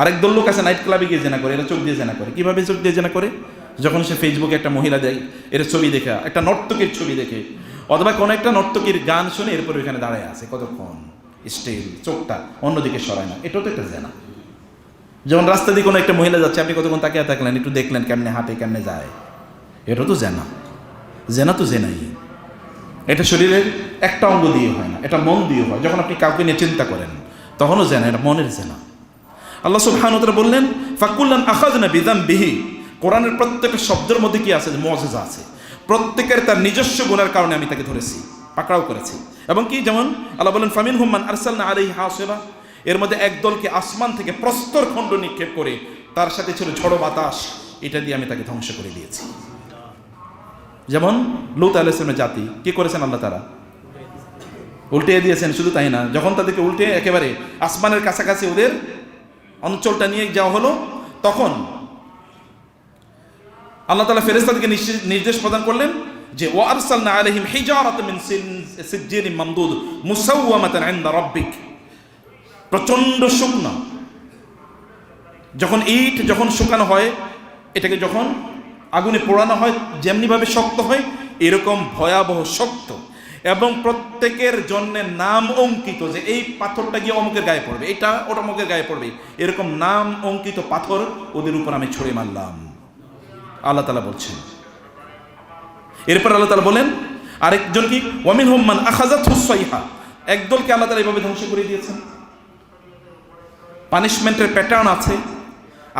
আরেক দল লোক আছে নাইট ক্লাবে গিয়ে জেনা করে, এরা চোখ দিয়ে জেনা করে। কিভাবে চোখ দিয়ে জেনা করে? যখন সে ফেসবুকে একটা মহিলা দেয়, এর ছবি দেখে, একটা নর্তকীর ছবি দেখে, অথবা কোনো একটা নর্তকীর গান শুনে এরপর ওইখানে দাঁড়ায় আছে কতক্ষণ, স্টিল চোখটা অন্যদিকে সরায় না, এটাও তো একটা জেনা। যেমন রাস্তা দিয়ে কোনো একটা মহিলা যাচ্ছে, আপনি কতক্ষণ তাকিয়ে থাকলেন, একটু দেখলেন কেমনে হাঁটে, কেমনে যায়, এটাও তো জেনা। জেনা তো জেনাই। এটা শরীরের একটা অঙ্গ দিয়ে হয় না, এটা মন দিয়ে হয়। যখন আপনি কাউকে নিয়ে চিন্তা করেন তখনও জেনা, এটা মনের জেনা। আল্লাহ সুবহানাহু ওয়া তাআলা বললেন ফাকুল্লান আখাযনা বিযামবিহি, কোরআনের প্রত্যেকটা শব্দের মধ্যে কি আছে? মুআজিজা আছে। প্রত্যেকের তার নিজস্ব গুনার কারণে আমি তাকে ধরেছি, পাকড়াও করেছি। এবং কি, যেমন আল্লাহ বলেন ফামিনহুম মান আরসালনা আলাইহি হাসিবা, এর মধ্যে একদলকে আসমান থেকে প্রস্তর খণ্ড নিক্ষেপ করে তার সাথে ছিল ঝড়ো বাতাস, এটা দিয়ে আমি তাকে ধ্বংস করে দিয়েছি। যেমন লূত আলাইহিস সালামের জাতি কি করেছেন আল্লাহ তাআলা? উল্টে দিয়েছেন। শুধু তাই না, যখন তাদেরকে উল্টে একেবারে আসমানের কাছাকাছি ওদের অঞ্চলটা নিয়ে যাওয়া হলো, তখন আল্লাহ তাআলা ফেরেশতাদেরকে নির্দেশ প্রদান করলেন যে ওয়া আরসালনা আলাইহিম হিজারাতাম মিন সিজ্জিনিম মামদুদ মুসাওয়ামাতান ইনদা রাব্বিক, প্রচণ্ড শুকনো। যখন ইট যখন শুকানো হয়, এটাকে যখন আগুনে পোড়ানো হয় যেমনিভাবে শক্ত হয়, এরকম ভয়াবহ শক্ত, এবং প্রত্যেকের জন্য নাম অঙ্কিত, যে এই পাথরটা গিয়ে অমুকের গায়ে পড়বে, এটা ওটা অমুকের গায়ে পড়বে, এরকম নাম অঙ্কিত পাথর ওদের উপর আমি ছুঁড়ে মারলাম, আল্লাহ তাআলা বলছেন। এরপর আল্লাহ তাআলা বলেন আরেকজন কি ওয়ামিনহুম মান আখাযাতহুস সাইহা, একদলকে আল্লাহ তাআলা এইভাবে ধ্বংস করে দিয়েছেন। পানিশমেন্টের প্যাটার্ন আছে,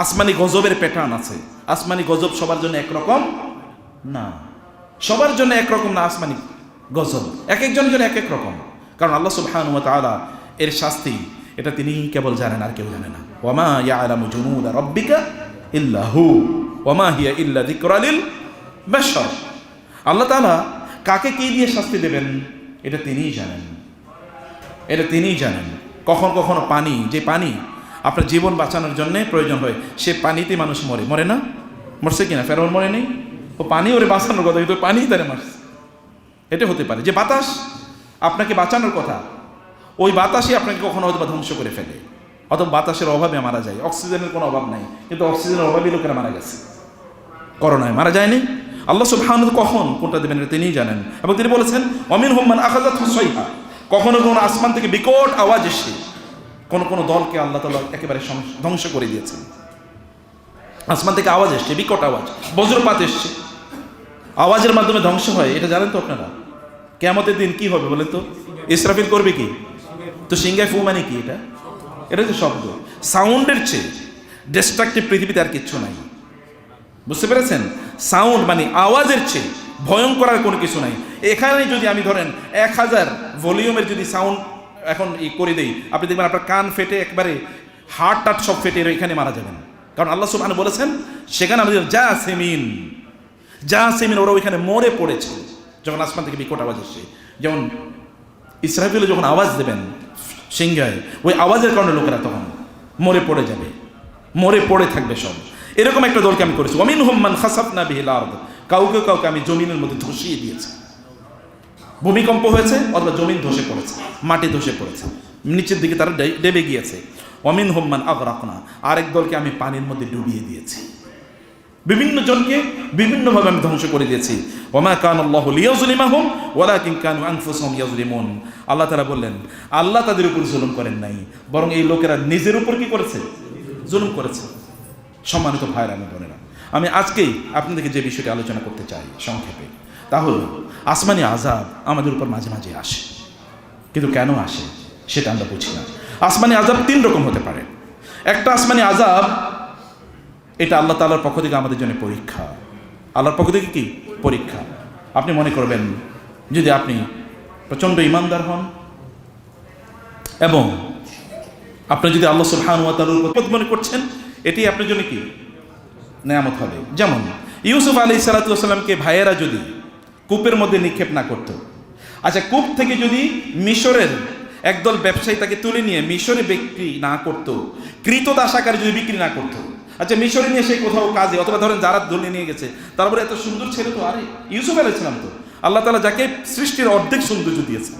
আসমানি গজবের প্যাটার্ন আছে। আসমানি গজব সবার জন্য একরকম না, সবার জন্য একরকম না। আসমানি গজব এক একজনের জন্য এক এক রকম, কারণ আল্লাহ সুবহানাহু ওয়া তাআলা এর শাস্তি এটা তিনি কেবল জানেন, আর কেউ জানে না। ওয়ামা ইয়ালামু জুনুদা রাব্বিকা ইল্লা হু ওয়ামা হিয়া ইল্লা যিকরা লিল বাশার, আল্লাহ তাআলা কাকে কি দিয়ে শাস্তি দেবেন এটা তিনিই জানেন, এটা তিনিই জানেন। কখন কখনো পানি, যে পানি আপনার জীবন বাঁচানোর জন্য প্রয়োজন হয়, সে পানিতে মানুষ মরে, মরে না? মরছে কিনা? ফেরাউন মরে নেই? ও পানি ওরে বাঁচানোর কথা, কিন্তু পানি তারে মারছে। এটা হতে পারে যে বাতাস আপনাকে বাঁচানোর কথা, ওই বাতাসই আপনাকে কখনো হয়তো ধ্বংস করে ফেলে, অথবা বাতাসের অভাবে মারা যায়। অক্সিজেনের কোনো অভাব নাই, কিন্তু অক্সিজেনের অভাবেই লোকেরা মারা গেছে। করোনায় মারা যায়নি। আল্লাহ সুবহানাহু কখন কোনটা দেবেন এটা তিনিই জানেন। এবং তিনি বলেছেন ওয়ামিনহুম মান আখাযাতহুস সাইহা, কখনো কোনো আসমান থেকে বিকট আওয়াজ এসে কোন কোন দলকে আল্লাহ তাআলা একেবারে ধ্বংস করে দিয়েছেন। আসমান থেকে আওয়াজ এসছে, বিকট আওয়াজ, বজ্রপাত এসছে, আওয়াজের মাধ্যমে ধ্বংস হয়। এটা জানেন তো আপনারা? কিয়ামতের দিন কি হবে বলেন তো? ইসরাফিল করবে কি? তো সিংহায় ফু মানে কি? এটা হচ্ছে শব্দ। সাউন্ডের চেয়ে ডিস্ট্রাকটিভ পৃথিবীতে আর কিচ্ছু নাই, বুঝতে পেরেছেন? সাউন্ড মানে আওয়াজের চেয়ে ভয়ঙ্কর আর কোনো কিছু নাই। এখানে যদি আমি ধরেন 1000 ভলিউমের যদি সাউন্ড এখন করে দেই, আপনি দেখবেন আপনার কান ফেটে একবারে হার্ট টাট সব ফেটে এখানে মারা যাবেন। কারণ আল্লাহ সুবহানাহু বলেছেন সেখানে আমাদের জাসিমিন, ওরা ওইখানে মরে পড়েছে যখন আসমান থেকে বিকট আওয়াজ আসছে। যেমন ইসরাফিল যখন আওয়াজ দেবেন সিংহায়, ওই আওয়াজের কারণে লোকেরা তখন মরে পড়ে যাবে, মরে পড়ে থাকবে সব। এরকম একটা দলকে আমি করেছি। ওয়ামিনহুম মান খাসাফনা বিহিল আরদ, কাউকে কাউকে আমি জমিনের মধ্যে ধসিয়ে দিয়েছি। ভূমিকম্প হয়েছে অথবা জমিন ধসে পড়েছে, মাটি ধসে পড়েছে, নিচের দিকে তারা ডেবে গিয়েছে। ওয়ামিনহুম মান আগরাকনা, আরেক দলকে আমি পানির মধ্যে ডুবিয়ে দিয়েছি। বিভিন্ন জনকে বিভিন্নভাবে আমি ধ্বংস করে দিয়েছি। ওমা কানাল্লাহু লিয়াযলিমাহুম ওয়ালাকিন কানু আনফুসাহুম ইয়াযলিমুন, আল্লাহ তাআলা বললেন আল্লাহ তাদের উপর জুলুম করেন নাই, বরং এই লোকেরা নিজের উপর কি করেছে? জুলুম করেছে। সম্মানিত ভাইরা এবং বোনেরা, আমি আজকেই আপনাদেরকে যে বিষয়টি আলোচনা করতে চাই সংক্ষেপে, তা হলো আসমানি আযাব আমাদের উপর মাঝে মাঝে আসে, কিন্তু কেন আসে সেটা আমরা বুঝি না। আসমানি আযাব 3 রকম হতে পারে। একটা আসমানি আযাব, এটা আল্লাহ তাআলার পক্ষ থেকে আমাদের জন্য পরীক্ষা। আল্লাহর পক্ষ থেকে কি পরীক্ষা? আপনি মনে করবেন যদি আপনি প্রচণ্ড ইমানদার হন এবং আপনি যদি আল্লাহ সুবহানাহু ওয়া তাআলার উপর মনে করছেন, এটি আপনার জন্য কি নেয়ামত হবে। যেমন ইউসুফ আলাইহিস সালাতু ওয়াস সালামকে ভাইয়েরা যদি কূপের মধ্যে নিক্ষেপ না করতো, আচ্ছা কূপ থেকে যদি মিশরের একদল ব্যবসায়ী তাকে তুলে নিয়ে মিশরে বিক্রি না করতো, কৃতদাস আকারে যদি বিক্রি না করতো, আচ্ছা মিশরে নিয়ে সেই কোথাও কাজে অথবা ধরেন যারা ধরে নিয়ে গেছে, তারপরে এত সুন্দর ছেলে তো, আরে ইউসুফ আলাইহিস সালাম তো আল্লাহ তাআলা যাকে সৃষ্টির অর্ধেক সৌন্দর্য দিয়েছেন।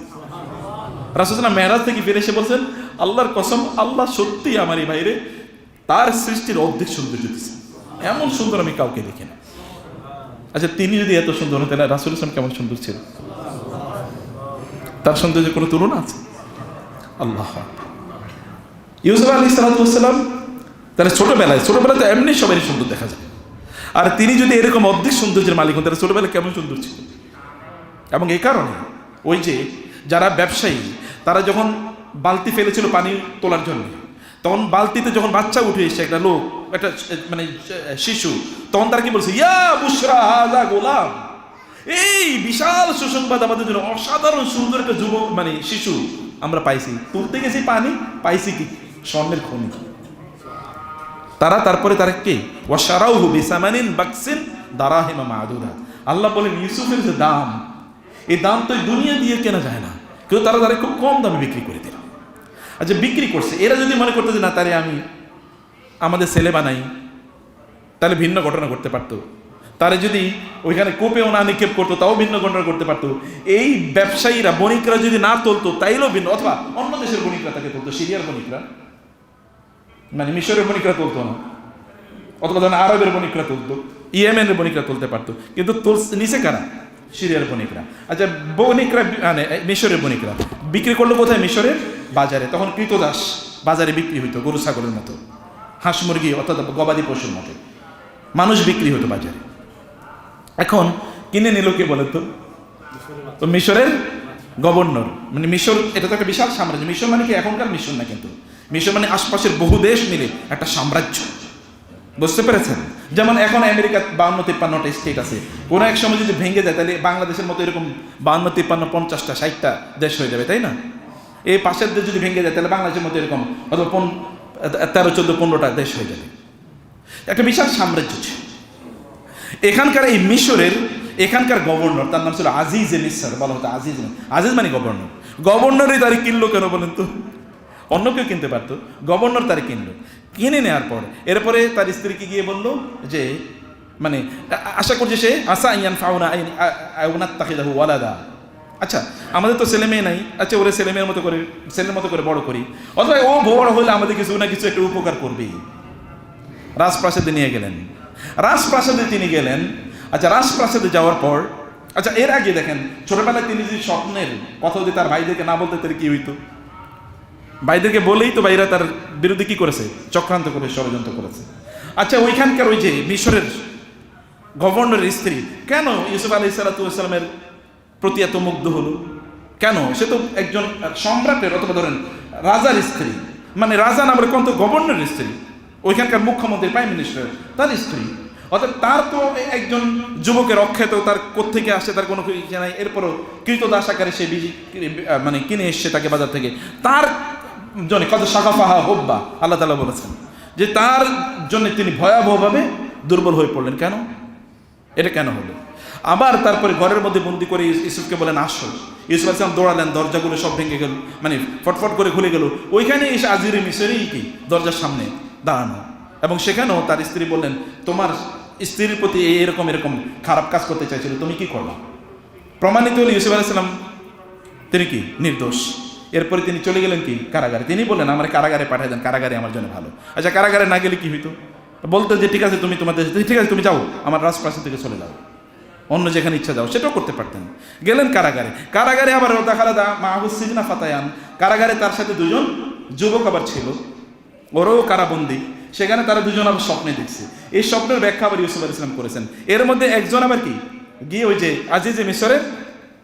রাসূল সাল্লাল্লাহু মেরাজ থেকে ফিরে এসে বলছেন, আল্লাহর কসম, আল্লাহ সত্যি আমার এই ভাইরে তার সৃষ্টির অর্ধেক সৌন্দর্য দিয়েছেন, এমন সুন্দর আমি কাউকে দেখি না। আচ্ছা তিনি যদি এত সুন্দর হতেন, রাসূল ইসলাম কেমন সুন্দর ছিল, তার সৌন্দর্যের কোনো তুলনা আছে? আল্লাহ। ইউসুফ আলাইহিস সালাম তাহলে ছোটবেলায় তো এমনি সবাই সুন্দর দেখা যায়, আর তিনি যদি এরকম অর্ধেক সৌন্দর্যের মালিক হন, তাহলে ছোটবেলায় কেমন সুন্দর ছিল। এবং এই কারণে ওই যে যারা ব্যবসায়ী, তারা যখন বালতি ফেলেছিল পানি তোলার জন্য, তখন বালতিতে যখন বাচ্চা উঠে এসে একটা লোক, একটা মানে শিশু, তখন তারা কি বলছে, ইয়া বুশরা হাযা গোলাম, এই বিশাল সুসংবাদ আমাদের জন্য, অসাধারণ সুন্দর একটা যুবক মানে শিশু আমরা পাইছি, তুলতে গেছি পানি, পাইছি কি স্বর্ণের খনি। তারপরে তারা কে ওয়াশারাউহু বিসামানিন বাকসিন দারাহিমা মাদুদা। আল্লাহ বলেন ইউসুফের যে দাম, এই দাম তো দুনিয়া দিয়ে কেনা যায় না, কিন্তু তারা খুব কম দামে বিক্রি করে দিল। আচ্ছা বিক্রি করছে, এরা যদি মনে করতো যে না তারে আমি আমাদের ছেলে বানাই, তাহলে ভিন্ন ঘটনা ঘটতে পারতো। তারে যদি ওইখানে কোপেও না নিক্ষেপ করতো, তাও ভিন্ন ঘটনা করতে পারতো। এই ব্যবসায়ীরা, বণিকরা যদি না তুলতো, তাইলেও ভিন্ন, অথবা অন্য দেশের বণিকরা তাকে তুলতো, সিরিয়ার বণিকরা, মানে মিশরের বণিকরা তুলতো না, অথবা ধরেন আরবের বণিকরা তুলতো, ইয়েমেনের বণিকরা তুলতে পারতো, কিন্তু নিচে কারা? সিরিয়ার বণিকরা। আচ্ছা বণিকরা মানে মিশরের বণিকরা বিক্রি করলো কোথায়? মিশরের বাজারে। তখন কৃতদাস বাজারে বিক্রি হইতো, গরু ছাগলের মতো, হাঁস মুরগি অর্থাৎ গবাদি পশুর মতো মানুষ বিক্রি হতো বাজারে। এখন কিনে নিল কে বলে তো মিশরের গভর্নর, মানে মিশর এটা তো একটা বিশাল সাম্রাজ্য। মিশর মানে কি এখনকার মিশর না, কিন্তু মিশর মানে আশপাশের বহু দেশ মিলে একটা সাম্রাজ্য, বুঝতে পেরেছেন? যেমন এখন আমেরিকা 52-53টা স্টেট আছে, কোনো এক সময় যদি ভেঙে যায় তাহলে বাংলাদেশের মতো এরকম 52-53-50টা 60টা দেশ হয়ে যাবে, তাই না? এই পাশের দেশ যদি ভেঙে যায় তাহলে বাংলাদেশের মতো এরকম অথবা 13-14-15টা দেশ হয়ে যাবে, একটা বিশাল সাম্রাজ্য ছিল। এখানকার এই মিশরের এখানকার গভর্নর, তার নাম ছিল আজিজ এ মিসর, বলা হতো আজিজ। আজিজ মানে গভর্নর। গভর্নরই তারে কিনলো কেন বলেন তো? অন্য কেউ কিনতে পারতো, গভর্নর তারে কিনলো। কিনে নেওয়ার পর এরপরে তার স্ত্রীকে গিয়ে বললো যে মানে আশা করছে সে আসা ইয়ান ফাউনা আউনাত তাখিদাহু ওয়ালাদা, আচ্ছা আমাদের তো ছেলে মেয়ে নাই, আচ্ছা ওরে ছেলের মতো করে বড় করি, অথবা ও বড় হলে আমাদের কিছু না কিছু একটা উপকার করবে। রাজপ্রাসাদে নিয়ে গেলেন, রাজপ্রাসাদে তিনি গেলেন। আচ্ছা রাজপ্রাসাদে যাওয়ার পর, আচ্ছা এর আগে দেখেন ছোটবেলায় তিনি যদি স্বপ্নের কথা যদি তার ভাইদেরকে না বলতে, তাহলে কি হইতো? ভাইদেরকে বলেই তো ভাইরা তার বিরুদ্ধে কি করেছে? চক্রান্ত করে ষড়যন্ত্র করেছে। আচ্ছা ওইখানকার ওই যে মিশরের গভর্নরের স্ত্রী কেন ইউসুফ আলাইহিস সালামের প্রতি এত মুগ্ধ হলো? কেন? সে তো একজন সম্রাটের অথবা ধরেন রাজার স্ত্রী, মানে রাজা না বলে কোন তো গভর্নরের স্ত্রী, ওইখানকার মুখ্যমন্ত্রী প্রাইম মিনিস্টার তার স্ত্রী, অর্থাৎ তার তো একজন যুবকের অক্ষেত, তার কোত্থেকে আসে তার কোনো ইচ্ছে নাই, এরপরও কৃতদাস আকারে সে মানে কিনে এসছে তাকে বাজার থেকে, তার জন্য কত শাকাফাহা হোব্বা আল্লাহ তাআলা বলেছেন যে তার জন্য তিনি ভয়াবহভাবে দুর্বল হয়ে পড়লেন। কেন? এটা কেন হলো? আবার তারপরে ঘরের মধ্যে বন্দি করে ইউসুফকে বলেন আসো। ইউসুফ আলাইহিস সালাম দৌড়ালেন, দরজাগুলো সব ভেঙে গেল, মানে ফটফট করে খুলে গেল। ওইখানে এসে আজিরে মিশরেই কি দরজার সামনে দাঁড়ানো, এবং সেখানেও তার স্ত্রী বললেন তোমার স্ত্রীর প্রতি এরকম খারাপ কাজ করতে চাইছিল, তুমি কি করলা? প্রমাণিত হল ইউসুফ আলাইহিস সালাম তিনি কি নির্দোষ। এরপরে তিনি চলে গেলেন কি কারাগারে। তিনি বললেন আমার কারাগারে পাঠিয়ে দেন, কারাগারে আমার জন্য ভালো। আচ্ছা কারাগারে না গেলে কি হইতো? বলতো যে ঠিক আছে তুমি তোমাদের, ঠিক আছে তুমি যাও, আমার রাজপ্রাসাদ থেকে চলে যাও, অন্য যেখানে ইচ্ছা যাও, সেটাও করতে পারতেন। গেলেন কারাগারে। কারাগারে আবার দাখালা মাহুস সিজনা ফাতায়ান, কারাগারে তার সাথে দুজন যুবক আবার ছিল, ওরও কারাবন্দি। সেখানে তারা দুজন আবার স্বপ্নে দেখছে। এই স্বপ্নের ব্যাখ্যা আবার ইউসুফ আলাইহিস সালাম করেছেন। এর মধ্যে একজন আবার কি গিয়ে ওই যে আজিজে মিশরের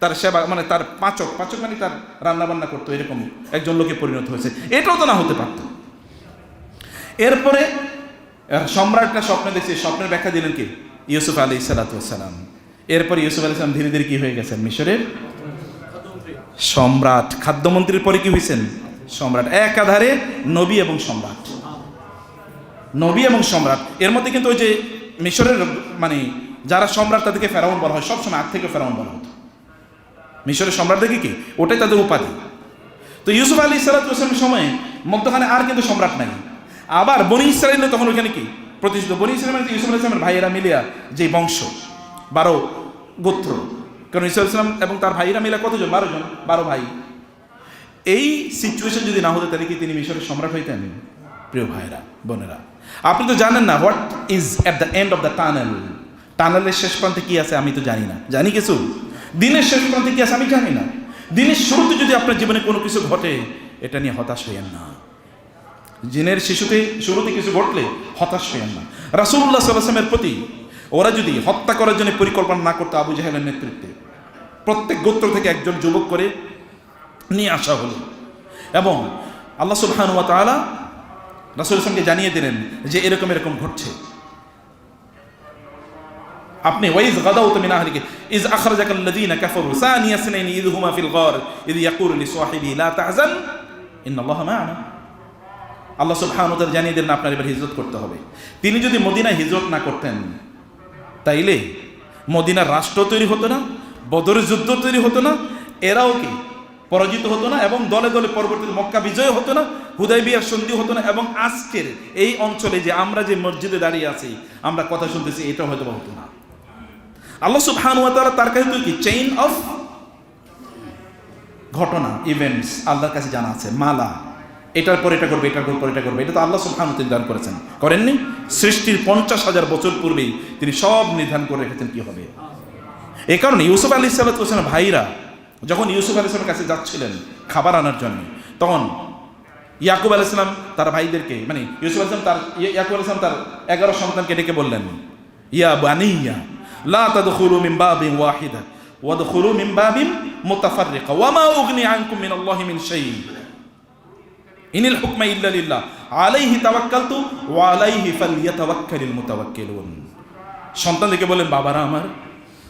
তার সেবা, মানে তার পাচক মানে তার রান্না বান্না করতো, এরকম একজন লোকে পরিণত হয়েছে। এটাও তো না হতে পারত। এরপরে সম্রাটটা স্বপ্নে দেখছে, স্বপ্নের ব্যাখ্যা দিলেন কি ইউসুফ আলাইহিস সালাম। এরপরে ইউসুফ আলাইহিস সালাম ধীরে ধীরে কি হয়ে গেছেন? মিশরের সম্রাট, খাদ্যমন্ত্রীর পরে কি হয়েছেন? সম্রাট, একাধারে নবী এবং সম্রাট, নবী এবং সম্রাট। এর মধ্যে কিন্তু ওই যে মিশরের মানে যারা সম্রাট তাদেরকে ফেরাউন বলা হয়, সবসময় আগ থেকে ফেরাউন বলা হতো। মিশরের সম্রাটদেরকে কি ওটাই তাদের উপাধি। তো ইউসুফ আলী ইসলামের সময়ে মধ্যখানে আর কিন্তু সম্রাট নাই। আবার বনি ইসরায়েল তখন ওইখানে কি প্রতিষ্ঠিত, বনি ইসরায়েল ইউসুফ আলী ইসলামের ভাইয়েরা মিলিয়া যে বংশ 12 গোত্র, কারণ ইউসুফ ইসলাম এবং তার ভাইয়েরা মিলে কতজন, 12 জন, 12 ভাই। এই সিচুয়েশন যদি না হতো তাহলে কি তিনি মিশরের সম্রাট হইতেন? প্রিয় ভাইরা বোনেরা, আপনি তো জানেন না what is at the end of the tunnel. টানেলের শেষ প্রান্তে কি আছে আমি তো জানি না। জানি কিছু, দিনের শেষ প্রান্তে কি আছে আমি জানি না। দিনের শুরুতে যদি আপনার জীবনে কোনো কিছু ঘটে, এটা নিয়ে হতাশ হইয়েন না। দিনের শুরুতে কিছু ঘটলে হতাশ হইয়েন না। রাসূলুল্লাহ সাল্লাল্লাহু আলাইহি ওয়াসাল্লামের প্রতি ওরা যদি হত্যা করার জন্য পরিকল্পনা না করতো, আবু জাহেলের নেতৃত্বে প্রত্যেক গোত্র থেকে একজন যুবক করে নিয়ে আসা হলো, এবং আল্লাহ সুবহানাহু ওয়া তাআলা রাসূল সাল্লাল্লাহু জানিয়ে দিলেন যে এরকম এরকম ঘটছে। আপনি ওয়াইজ গাদাউত মিন আহলিকা ইজ আখরাজাকাল্লাযীনা কাফারু সানিয়া ইসনাইনি ইয হুমা ফিল গার ইয ইয়াকুলু লিসাহিবি লা তাহজান ইন্নাল্লাহা মা'ানা। আল্লাহ সুবহানাহু ওয়া তাআলা জানিয়ে দিলেন আপনার এবার হিজরত করতে হবে। তিনি যদি মদিনায় হিজরত না করতেন তাইলে মদিনার রাষ্ট্র তৈরি হতো না, বদরের যুদ্ধ তৈরি হতো না, এরাও কি পরাজিত হতো না, এবং দলে দলে পরবর্তীতে মক্কা বিজয় হতো না, হুদায়বিয়ার সন্ধি হতো না, এবং আজকের এই অঞ্চলে যে আমরা যে মসজিদে দাঁড়িয়ে আছি, আমরা কথা শুনতেছি, এটা হয়তো হতো না। আল্লাহ সুবহানাহু ওয়া তাআলা তার কাছে তো কি চেইন অফ ঘটনা, ইভেন্টস আল্লাহর কাছে জানা আছে, মালা, এটার পর এটা করবে, এটার পর এটা করবে, এটা তো আল্লাহ সুবহানাহু ওয়া তাআলা নির্ধারণ করেছেন, করেননি? সৃষ্টির 50,000 বছর পূর্বেই তিনি সব নির্ধারণ করে রেখেছেন কি হবে। এই কারণে ইউসুফ আলী সাল্লামের ভাইরা যখন ইউসুফ আলী সাল্লামের কাছে যাচ্ছিলেন খাবার আনার জন্য, তখন ইয়াকুব আলাইহিস সালাম তার ভাইদেরকে, মানে ইউসুফ আলাইহিস সালাম ইয়াকুব আলাইহিস সালাম তার 11 সন্তানকে ডেকে বললেন, ইয়া বানিয়া লা তাদখুলু মিন বাবিন ওয়াহিদা ওয়াদখুলু মিন বাবিন মুতাফাররিকা ওয়া মা উগনি আনকুম মিনাল্লাহি মিন শাই ইনিল হুকমা ইল্লা লিল্লাহ আলাইহি তাওয়াক্কালতু ওয়া আলাইহি ফালইয়াতাওয়াক্কালিল মুতাওয়াক্কিলুন। সন্তানদেরকে বললেন, বাবারা আমার,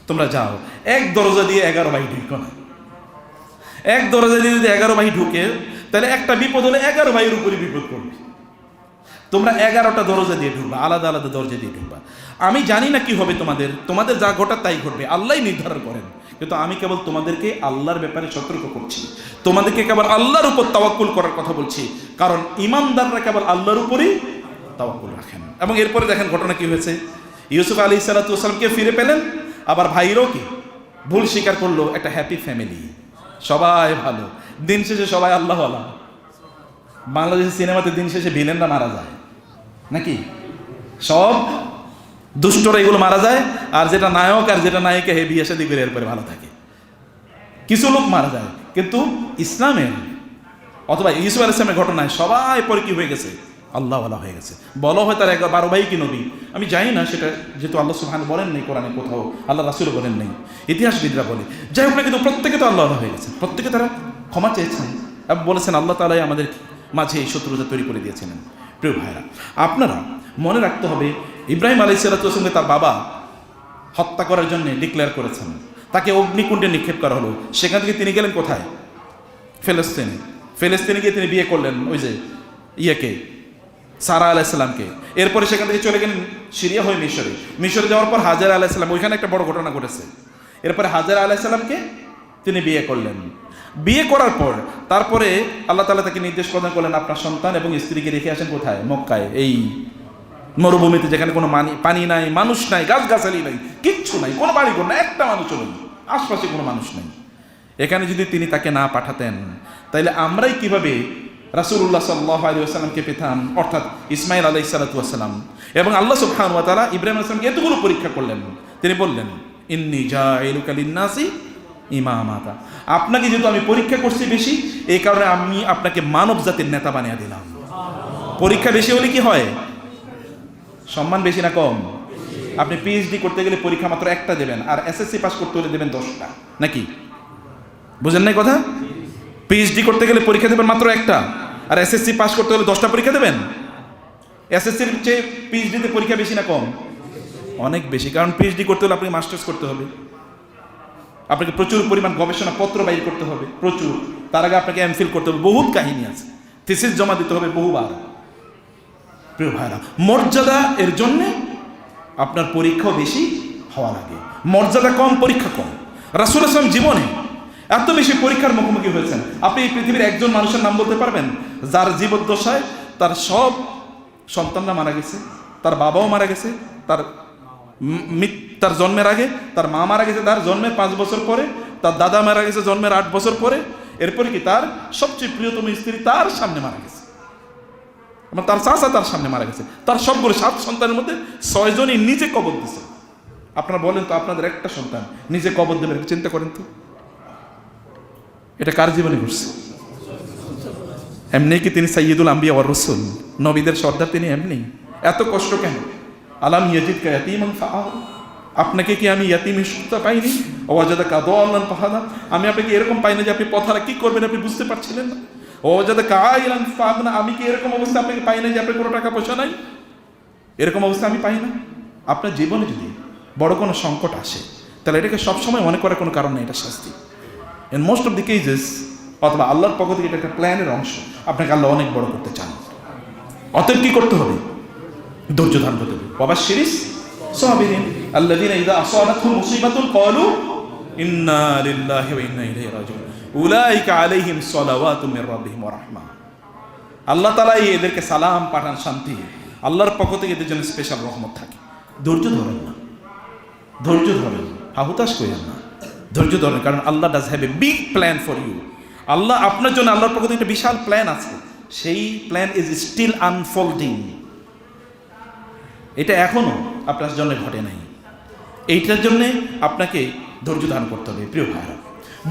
তোমরা যাও, এক দরজা দিয়ে 11 ভাই ঢুকো না। এক দরজা দিয়ে যদি 11 ভাই ঢুকে, তাহলে একটা বিপদ হলে 11 ভাইয়ের উপরে বিপদ পড়বে। তোমরা 11টা দরজা দিয়ে ঢুকবা, আলাদা আলাদা দরজা দিয়ে ঢুকবা। আমি জানি না কি হবে তোমাদের যা ঘটার তাই ঘটবে, আল্লাহই নির্ধারণ করেন। কিন্তু আমি কেবল তোমাদেরকে আল্লাহর ব্যাপারে সতর্ক করছি, তোমাদেরকে কেবল আল্লাহর উপর তাওয়াক্কুল করার কথা বলছি, কারণ ইমানদাররা কেবল আল্লাহর উপরই তাওয়াক্কুল রাখেন। এবং এরপরে দেখেন ঘটনা কি হয়েছে। ইউসুফ আলাইহিস সালাতু ওয়াস সালামকে ফিরে পেলেন, আবার ভাইরাও কি ভুল স্বীকার করলো। একটা হ্যাপি ফ্যামিলি, সবাই ভালো, দিন শেষে সবাই আল্লাহওয়ালা। বাংলাদেশের সিনেমাতে দিন শেষে ভিলেনরা মারা যায় নাকি? সব দুষ্টরা এগুলো মারা যায়, আর যেটা নায়ক আর যেটা নায়িকা হে বিয়ে শাদী করে এরপরে ভালো থাকে। কিছু লোক মারা যায়, কিন্তু ইসলামের অথবা ইউসুফ আলাইহিস সালামের ঘটনায় সবাই পরে কি হয়ে গেছে? আল্লাহওয়ালা হয়ে গেছে। বলা হয় তার 12 ভাই কি নবী, আমি জানি না সেটা, যেহেতু আল্লাহ সুবহানাহু বলেন নেই কোরআনে কোথাও, আল্লাহ রাসূলও বলেন নেই, ইতিহাসবিদরা বলে। যাই হোক না, কিন্তু প্রত্যেকে তো আল্লাহওয়ালা হয়ে গেছে, প্রত্যেকে তারা ক্ষমা চেয়েছেন এবং বলেছেন আল্লাহ তাআলাই আমাদের মাঝে এই শত্রুতা তৈরি করে দিয়েছিলেন। প্রিয় ভাইরা, আপনারা মনে রাখতে হবে, ইব্রাহিম আলাইহিস সালাতু ওয়াস সালামকে তার বাবা হত্যা করার জন্য ডিক্লেয়ার করেছেন, তাকে অগ্নিকুণ্ডে নিক্ষেপ করা হলো। সেখান থেকে তিনি গেলেন কোথায়? ফিলিস্তিনে গিয়ে তিনি বিয়ে করলেন ওই যে ইয়েকে, সারা আলাইহিস সালামকে। এরপরে সেখান থেকে চলে গেলেন সিরিয়া হয়ে মিশরে যাওয়ার পর হাজার আলাইহিস সালাম, ওইখানে একটা বড় ঘটনা ঘটেছে। এরপরে হাজার আলাইহিস সালামকে তিনি বিয়ে করলেন। বিয়ে করার পর তারপরে আল্লাহ তাআলা তাকে নির্দেশ প্রদান করলেন, আপনার সন্তান এবং স্ত্রীকে রেখে আসেন কোথায়? মক্কায়, এই মরুভূমিতে, যেখানে কোনো পানি নাই, মানুষ নাই, গাছগাছালি নাই, কিচ্ছু নাই, কোনো বাড়ি ঘর নাই, একটা মানুষও নেই, আশপাশে কোনো মানুষ নেই। এখানে যদি তিনি তাকে না পাঠাতেন, তাইলে আমরাই কিভাবে রাসূলুল্লাহ সাল্লাল্লাহু আলাইহি ওয়াসাল্লামকে পেতাম, অর্থাৎ ইসমাঈল আলাইহিস সালাতু ওয়াস সালাম। এবং আল্লাহ সুবহানাহু ওয়া তাআলা ইব্রাহিম আলাইহিস সালামকে এতগুলো পরীক্ষা করলেন, তিনি বললেন, ইন্নী জাইলুকা লিন-নাসি ইমামাতা, আপনাকে যেহেতু আমি পরীক্ষা করছি বেশি, এই কারণে আমি আপনাকে মানব জাতির নেতা বানিয়ে দিলাম। পরীক্ষা বেশি হলে কি হয়? সম্মান বেশি না কম? আপনি পিএইচডি করতে গেলে পরীক্ষা মাত্র একটা দেবেন, আর এসএসসি পাস করতে হলে দেবেন 10টা, নাকি? বুঝেন নাই কথা? পিএইচডি করতে গেলে পরীক্ষা দেবেন মাত্র একটা, আর এসএসসি পাস করতে হলে 10টা পরীক্ষা দেবেন। এসএসসির চেয়ে পিএইচডিতে পরীক্ষা বেশি না কম? অনেক বেশি, কারণ পিএইচডি করতে হলে আপনাকে মাস্টার্স করতে হবে, আপনাকে প্রচুর পরিমাণ গবেষণা পত্র বাইর করতে হবে, প্রচুর। তার আগে আপনাকে এমফিল করতে হবে, বহুত কাহিনী আছে, থিসিস জমা দিতে হবে বহুবার। প্রিয় ভাইরা, মর্যাদা এর জন্যে আপনার পরীক্ষাও বেশি হওয়া লাগে, মর্যাদা কম পরীক্ষা কম। রাসূল আসলাম জীবনে এত বেশি পরীক্ষার মুখোমুখি হয়েছেন। আপনি এই পৃথিবীর একজন মানুষের নাম বলতে পারবেন যার জীবদ্দশায় তার সব সন্তানরা মারা গেছে, তার বাবাও মারা গেছে, তার জন্মের আগে তার মা মারা গেছে, তার জন্মের 5 বছর পরে তার দাদা মারা গেছে জন্মের 8 বছর পরে, এরপরে কি তার সবচেয়ে প্রিয়তম স্ত্রী তার সামনে মারা গেছে, তার চাচা তার সামনে মারা গেছে, তার সবগুলো 7 সন্তানের মধ্যে 6 জনই নিজে কবর দিছে। আপনারা বলেন তো, আপনাদের একটা সন্তান নিজে কবর দেবেন, চিন্তা করেন তো, এটা কার জীবনে ঘটছে? এমনি কি তিনি সাইয়্যিদুল আম্বিয়া ওয়ার রাসূল, নবীদের সর্দার তিনি? এমনি এত কষ্ট কেন? আলাম ইয়াজিদকা ইয়াতীমান ফাআ, আপনাকে কি আমি ইয়াতীম সুস্থা পাইনি? ওয়াজাদাকা দাল্লান ফাহাদা, আমি আপনাকে এরকম পাইনি যে আপনি পথহারা কি করবেন আপনি বুঝতে পারছিলেন না? ওয়াজাদাকা আইলান ফাগনা, আমি কি এরকম অবস্থা আপনাকে পাই না যে আপনার কোনো টাকা পয়সা নাই? এরকম অবস্থা আমি পাই না? আপনার জীবনে যদি বড় কোনো সংকট আসে তাহলে এটাকে সবসময় মনে করার কোনো কারণ নেই, এটা শাস্তি। In most of the cases অথবা আল্লাহর পক্ষ থেকে এটা একটা প্ল্যানের অংশ, আপনাকে আল্লাহ অনেক বড় করতে চান। অতএব কি করতে হবে? ধৈর্য ধারণ করতে হবে। ওয়াবাশশিরিস সাবিরিন আল্লাযীনা ইযা আসাবাতহুম মুসিবাতুন ক্বালু ইন্না লিল্লাহি ওয়া ইন্না ইলাইহি রাজিউন উলাইকা আলাইহিম সালাওয়াতুম মির রাব্বিহিম ওয়া রাহমা। আল্লাহ তাআলা এদেরকে সালাম পাঠান, শান্তি, আল্লাহর পক্ষ থেকে এদের জন্য স্পেশাল রহমত থাকে। ধৈর্য ধরেন না, ধৈর্য ধরেন, হুতাশ করেন না, ধৈর্য ধরেন, কারণ আল্লাহ does have a big plan for you. আল্লাহ আপনার জন্য, আল্লাহর পক্ষ থেকে একটা বিশাল প্ল্যান আছে, সেই প্ল্যান ইজ স্টিল আনফোল্ডিং। এটা এখনো আপনার জন্য ঘটে নাই, এইটার জন্যে আপনাকে ধৈর্য ধারণ করতে হবে। প্রিয় ভাইরা,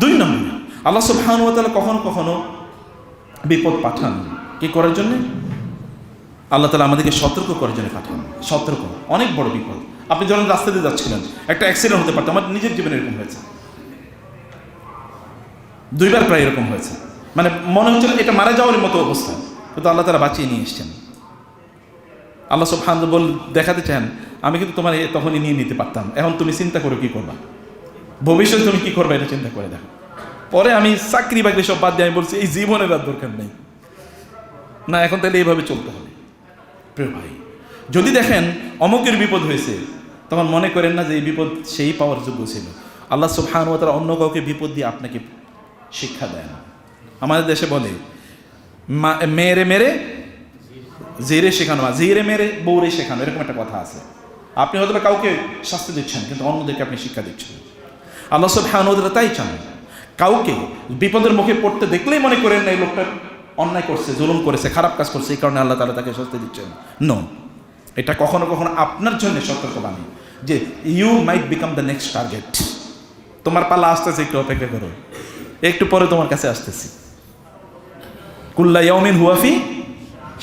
2 নম্বর, আল্লাহ সুবহানাহু ওয়া তাআলা কখনো কখনো বিপদ পাঠান কি করার জন্যে? আল্লাহ তাআলা আমাদেরকে সতর্ক করার জন্য পাঠান। সতর্ক, অনেক বড় বিপদ। আপনি যখন রাস্তা দিয়ে যাচ্ছিলেন, একটা অ্যাক্সিডেন্ট হতে পারতো। আমার নিজের জীবনে এরকম হয়েছে, 2 বার প্রায় এরকম হয়েছে। মানে মনে হচ্ছিল এটা মারা যাওয়ার মতো অবস্থা, কিন্তু আল্লাহ তাআলা বাঁচিয়ে নিয়ে এসছেন। আল্লাহ সুবহানাহু বল দেখাতে চান, আমি কিন্তু তোমার তখনই নিয়ে নিতে পারতাম, এখন তুমি চিন্তা করো কি করবা, ভবিষ্যতে তুমি কি করবা এটা চিন্তা করে দেখো। পরে আমি চাকরি বাকরি সব বাদ দিয়ে আমি বলছি এই জীবনের আর দরকার নেই, না এখন তাহলে এইভাবে চলতে হবে। প্রিয় ভাই, যদি দেখেন অমুকের বিপদ হয়েছে, তখন মনে করেন না যে এই বিপদ সেই পাওয়ার যোগ্য ছিল। আল্লাহ সুবহানাহু ওয়া তাআলা অন্য কাউকে বিপদ দিয়ে আপনাকে শিক্ষা দেন। আমাদের দেশে বলে মেরে মেরে জেরে শেখানো, জেরে মেরে বৌরে শেখানো, এরকম একটা কথা আছে। আপনি হয়তো কাউকে শাস্তি দিচ্ছেন, কিন্তু অন্যদেরকে আপনি শিক্ষা দিচ্ছেন। আল্লাহ সুবহানাহু ওয়া তাআলা তাই চান, কাউকে বিপদের মুখে পড়তে দেখলেই মনে করেন না এই লোকটা অন্যায় করছে, জুলুম করেছে, খারাপ কাজ করছে, এই কারণে আল্লাহ তাআলা তাকে শাস্তি দিচ্ছেন। নো, এটা কখনো কখনো আপনার জন্য সতর্কবাণী যে you might become the next target. তোমার পালা আসতেছে, একটু অপেক্ষা করো, একটু পরে তোমার কাছে আসতেছি। কুল্লা ইয়াউমিন হুয়া ফি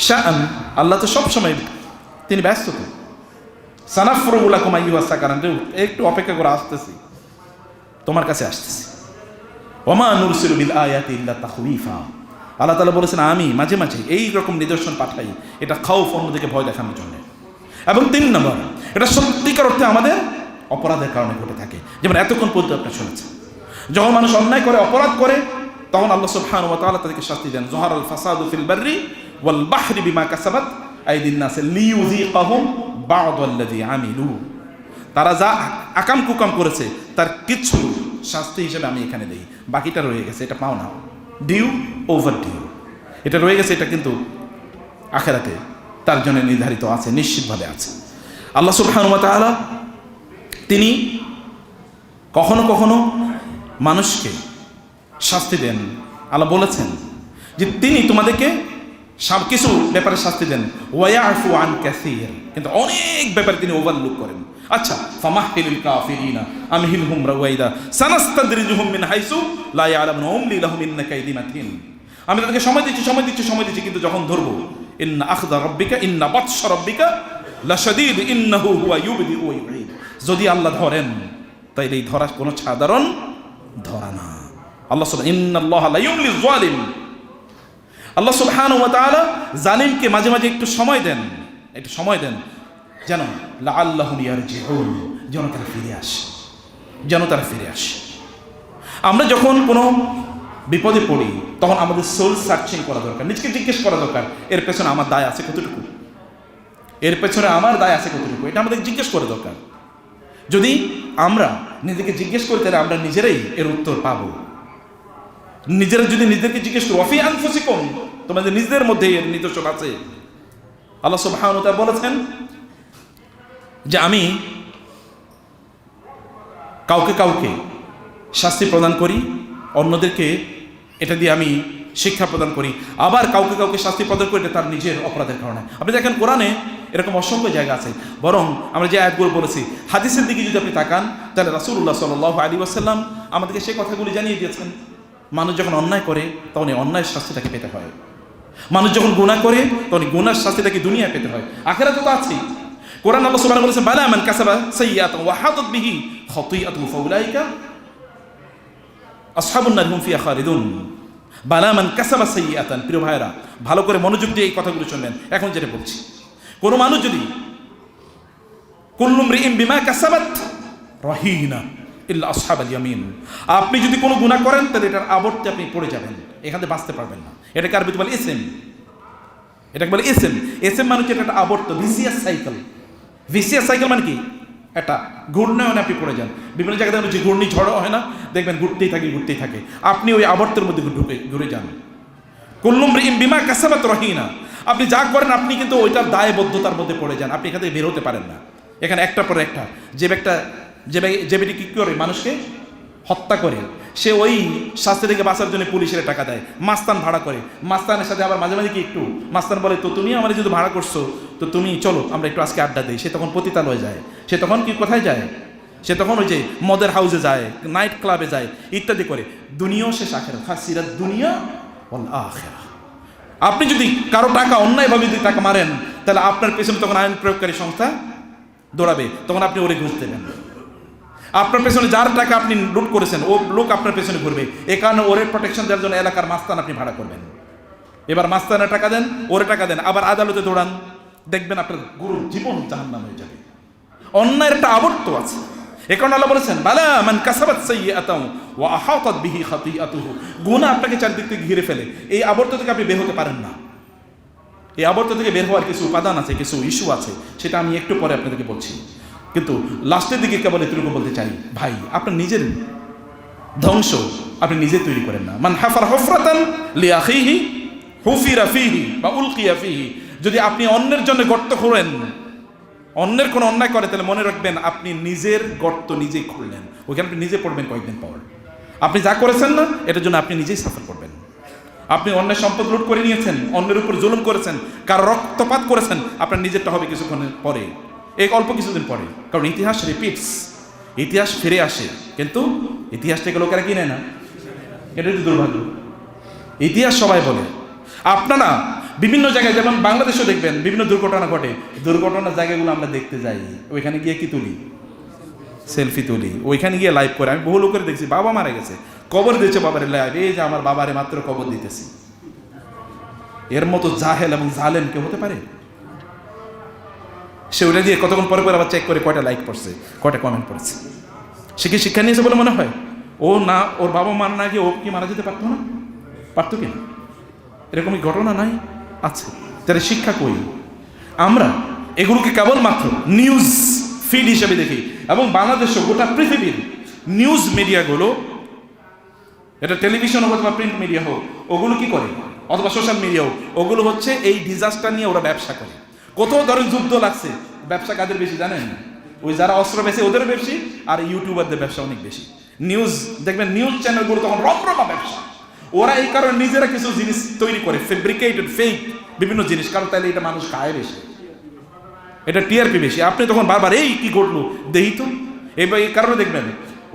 শাআন, আল্লাহ তো সব সময় তিনি ব্যস্ত। তো সানাফরুগু লাকুম আইয়ুহাস সাকারান, একটু অপেক্ষা করে আসতেছি, তোমার কাছে আসতেছি। ওমা নুরসিলু বিল আয়াতি ইল্লা তাখওয়িফা, আল্লাহ তাআলা বলেছেন আমি মাঝে মাঝে এই রকম নিদর্শন পাঠাই, এটা খাউফ, অন্যদিকে ভয় দেখানোর জন্য। এবং 3 নম্বর, এটা সত্যিকার অর্থে আমাদের অপরাধের কারণে ঘটে থাকে। যেমন এতক্ষণ পর্যন্ত আপনি শুনেছেন, যখন মানুষ অন্যায় করে, অপরাধ করে, তখন আল্লাহ সুবহানাহু ওয়া তাআলা তাদেরকে শাস্তি দেন। যুহারাল ফাসাদু ফিল বাররি ওয়াল বাহরি বিমা কাসাবাত আইদিন নাস লিইউযিকাহুম বা'দাল্লাযী আমিলু, তারা যা আকাম কুকাম করেছে তার কিছু শাস্তি হিসেবে আমি এখানে দেই, বাকিটা রয়ে গেছে, এটা পাও না, ডিউ ওভার ডিউ, এটা রয়ে গেছে, এটা কিন্তু আখিরাতে তার জন্য নির্ধারিত আছে, নিশ্চিতভাবে আছে। আল্লাহ সুবহানাহু ওয়া তাআলা তিনি কখনো কখনো মানুষকে শাস্তি দেন। আল্লাহ বলেছেন যে তিনি তোমাদেরকে সব কিছু ব্যাপারে শাস্তি দেন, ওয়ায়াফু আন কাসীর, কিন্তু অনেক ব্যাপারে তিনি ওভারলুক করেন। আচ্ছা, ফামাহহিলিল কাফিরিনা আমহিলহুম রাওয়াইদা সানাস্তাদরিজুহুম মিন হাইসু লা ইয়ালামুন উমলি লাহুম ইন্না কাইদি মাতিন, আমি তাদেরকে সময় দিচ্ছি, কিন্তু যখন ধরবো, ইন্না আখযা রাব্বিকা ইন্না বাতশা রাব্বিকা লাশাদীদ ইন্নাহু হুয়া ইউবদি ওয়া ইউঈদ, যদি আল্লাহ ধরেন তাইলে এই ধরা কোনো সাধারণ ধরা না। আল্লাহ সুবহানাহু ইন্নাল্লাহা লা ইউমলিয যালিম, আল্লাহ সুবহানাহু ওয়া তাআলা জালিমকে মাঝে মাঝে একটু সময় দেন, যেন লাআল্লাহুম ইয়ারজিউন, যেন তারা ফিরে আসে। আমরা যখন কোনো বিপদে পড়ি, তখন আমাদের সোল সার্চিং করা দরকার, নিজেকে জিজ্ঞেস করা দরকার এর পেছনে আমার দায় আছে কতটুকু, এর পেছনে আমার দায় আছে কতটুকু, এটা আমাদের জিজ্ঞেস করা দরকার। যদি আমরা নিজেকে জিজ্ঞেস করি তাহলে আমরা নিজেরাই এর উত্তর পাবো। নিজেরা যদি নিজেদেরকে জিজ্ঞেস করি, ওয়াফি আনফুসিকুম, তোমাদের নিজেদের মধ্যে এর নিদর্শন আছে। আল্লাহ সুবহানাহু ওয়া তাআলা বলেছেন যে আমি কাউকে কাউকে শাস্তি প্রদান করি, অন্যদেরকে এটা দিয়ে আমি শিক্ষা প্রদান করি, আবার কাউকে কাউকে শাস্তি প্রদান করি তার নিজের অপরাধের কারণে। আপনি দেখেন কোরআনে এরকম অসংখ্য জায়গা আছে। বরং আমরা যে আয়াতগুলো বলেছি, হাদিসের দিকে যদি আপনি তাকান তাহলে রাসূলুল্লাহ সাল্লাল্লাহু আলাইহি ওয়াসাল্লাম আমাদেরকে সেই কথাগুলি জানিয়ে দিয়েছেন। মানুষ যখন অন্যায় করে তখন এই অন্যায়ের শাস্তিটাকে পেতে হয়, মানুষ যখন গুনাহ করে তখন গুনার শাস্তিটাকে দুনিয়ায় পেতে হয়, আখিরাতে তো আছেই। কোরআন আল্লাহ সুবহানাহু বলেছেন, বালা মান কাসাবা সাইয়্যাতান ওয়া হাদাত বিহি খাতিআতুহু ফাউলাইকা আসহাবুন নার হুম ফিহা খালিদুন। বালা মান কাসাবা সাইয়্যাতান, প্রিয় ভাইরা ভালো করে মনোযোগ দিয়ে এই কথাগুলো শুনবেন। এখন যেটা বলছি, কোন মানুষ যদি কুল্লু মরিইন বিমা কাসাবাত রাহিনা ইল্লা আসহাবাল ইয়ামিন, আপনি যদি কোনো গুনাহ করেন তাহলে এটার আবর্তে আপনি পড়ে যাবেন, এখানে বাঁচতে পারবেন না। এটাকে আরবিতে বলে ইসম, এটাকে বলে ইসম। ইসম মানে কি? এটা একটা আবর্ত, ভিসিয়াস সাইকেল। ভিসিয়াস সাইকেল মানে কি? একটা ঘূর্ণায়নে আপনি পড়ে যান। বিভিন্ন জায়গায় দেখবেন যে ঘূর্ণি ঝড়ও হয় না, দেখবেন ঘুরতেই থাকে ঘুরতেই থাকে, আপনি ওই আবর্তের মধ্যে ঘুরে যান। কুল্লু মরিইন বিমা কাসাবাত রাহিনা, আপনি যা করেন আপনি কিন্তু ওইটার দায়বদ্ধতার মধ্যে পড়ে যান, আপনি এখান থেকে বের হতে পারেন না। এখানে একটার পর একটা যে ব্যক্তি কি করে মানুষকে হত্যা করে, সে ওই শাস্তি থেকে বাঁচার জন্য পুলিশের টাকা দেয়, মাস্তান ভাড়া করে, মাস্তানের সাথে আবার মাঝে মাঝে কি একটু মাস্তান বলে, তো তুমি আমার যদি ভাড়া করছো তো তুমি চলো আমরা একটু আজকে আড্ডা দিই। সে তখন পতিতাল হয়ে যায়, সে তখন কি কোথায় যায়, সে তখন ওই যে মদের হাউসে যায়, নাইট ক্লাবে যায় ইত্যাদি করে। দুনিয়াও শেষ, আখিরাত, খাসিরাত দুনিয়া ওয়াল আখিরাহ। আপনি যদি কারো টাকা অন্যায়ভাবে যদি টাকা মারেন তাহলে আপনার পেছনে তখন আইন প্রয়োগকারী সংস্থা দৌড়াবে, তখন আপনি ওরে ঘুষ দেবেন। আপনার পেছনে যার টাকা আপনি লুট করেছেন ও লোক আপনার পেছনে ঘুরবে, এ কারণে ওরে প্রোটেকশন দেওয়ার জন্য এলাকার মাস্তান আপনি ভাড়া করবেন। এবার মাস্তানের টাকা দেন, ওরে টাকা দেন, আবার আদালতে দৌড়ান, দেখবেন আপনার গুরু জীবন জাহান্নাম হয়ে যাবে। অন্যায়ের একটা আবর্ত আছে। এ কারণে আল্লাহ বলেছেন, বালা মান কাসাবাত সাইয়্যাতান ওয়া আহাতাত বিহি খাতিআতুহু, গুনাহ আপনাকে চারদিক থেকে ঘিরে ফেলে, এই আবর্ত থেকে আপনি বের হতে পারেন না। এই আবর্ত থেকে বের হওয়ার কিছু উপাদান আছে, কিছু ইস্যু আছে, সেটা আমি একটু পরে আপনাদেরকে বলছি। কিন্তু লাস্টের দিকে কেবল এতটুকু বলতে চাই, ভাই আপনার নিজের ধ্বংস আপনি নিজে তৈরি করেন না। মান হাফার হুফরাতান লিআখিহি হুফিরা ফিহি বা উলকিয়া ফিহি, যদি আপনি অন্যের জন্য গর্ত খোঁড়েন, অন্যের কোনো অন্যায় করে, তাহলে মনে রাখবেন আপনি নিজের গর্ত নিজেই খুললেন, ওইখানে আপনি নিজে পড়বেন কয়েকদিন পর। আপনি যা করেছেন না এটার জন্য আপনি নিজেই সাফার করবেন। আপনি অন্যের সম্পদ লুট করে নিয়েছেন, অন্যের উপর জুলুম করেছেন, কারো রক্তপাত করেছেন, আপনার নিজেরটা হবে কিছুক্ষণ পরে, এই অল্প কিছুদিন পরে। কারণ ইতিহাস রিপিটস, ইতিহাস ফিরে আসে, কিন্তু ইতিহাসটাকে লোকেরা কিনে না, এটাই তো দুর্ভাগ্য। ইতিহাস সবাই বলে। আপনারা বিভিন্ন জায়গায়, যেমন বাংলাদেশেও দেখবেন বিভিন্ন দুর্ঘটনা ঘটে, দুর্ঘটনার জায়গাগুলো আমরা দেখতে যাই, ওইখানে গিয়ে কি তুলি, সেলফি তুলি, ওইখানে গিয়ে লাইভ করে। আমি বহু লোকের দেখছি, বাবা মারা গেছে, কবর দিয়েছে বাবারে লাইভ, এই যে আমার বাবারে মাত্র কবর দিতেছি। এর মতো জাহেল এবং জালেম কেউ হতে পারে? সে ওটা দিয়ে কতক্ষণ পরে পরে আবার চেক করে কয়টা লাইক পড়ছে, কয়টা কমেন্ট পড়ছে। সে কি শিক্ষা নিয়েছে বলে মনে হয়? ও না, ওর বাবা মারা না গিয়ে ও কি মারা যেতে পারতো না? পারতো কিনা? এরকমই ঘটনা নাই? আছে। তাহলে শিক্ষা কই? আমরা এগুলোকে কেবলমাত্র নিউজ ফিড হিসেবে দেখি, এবং বাংলাদেশ গোটা পৃথিবীর নিউজ মিডিয়াগুলো, এটা টেলিভিশন হোক অথবা প্রিন্ট মিডিয়া হোক, ওগুলো কি করে, অথবা সোশ্যাল মিডিয়া হোক, ওগুলো হচ্ছে এই ডিজাস্টার নিয়ে ওরা ব্যবসা করে। কত ধরনের যুদ্ধ লাগছে, ব্যবসা কাদের বেশি জানেন? ওই যারা অস্ত্র বেশি ওদের বেশি, আর ইউটিউবারদের ব্যবসা অনেক বেশি। নিউজ দেখবেন, নিউজ চ্যানেলগুলো তখন রমরমা ব্যবসা। ওরা এই কারণে নিজেরা কিছু জিনিস তৈরি করে, ফেব্রিকেটেড ফেক বিভিন্ন জিনিস, কারণ তাহলে এটা মানুষ খায় বেশি, এটা টিআরপি বেশি। আপনি তখন বারবার এই কি ঘটলো দেখি তো। এবার এই কারণে দেখবেন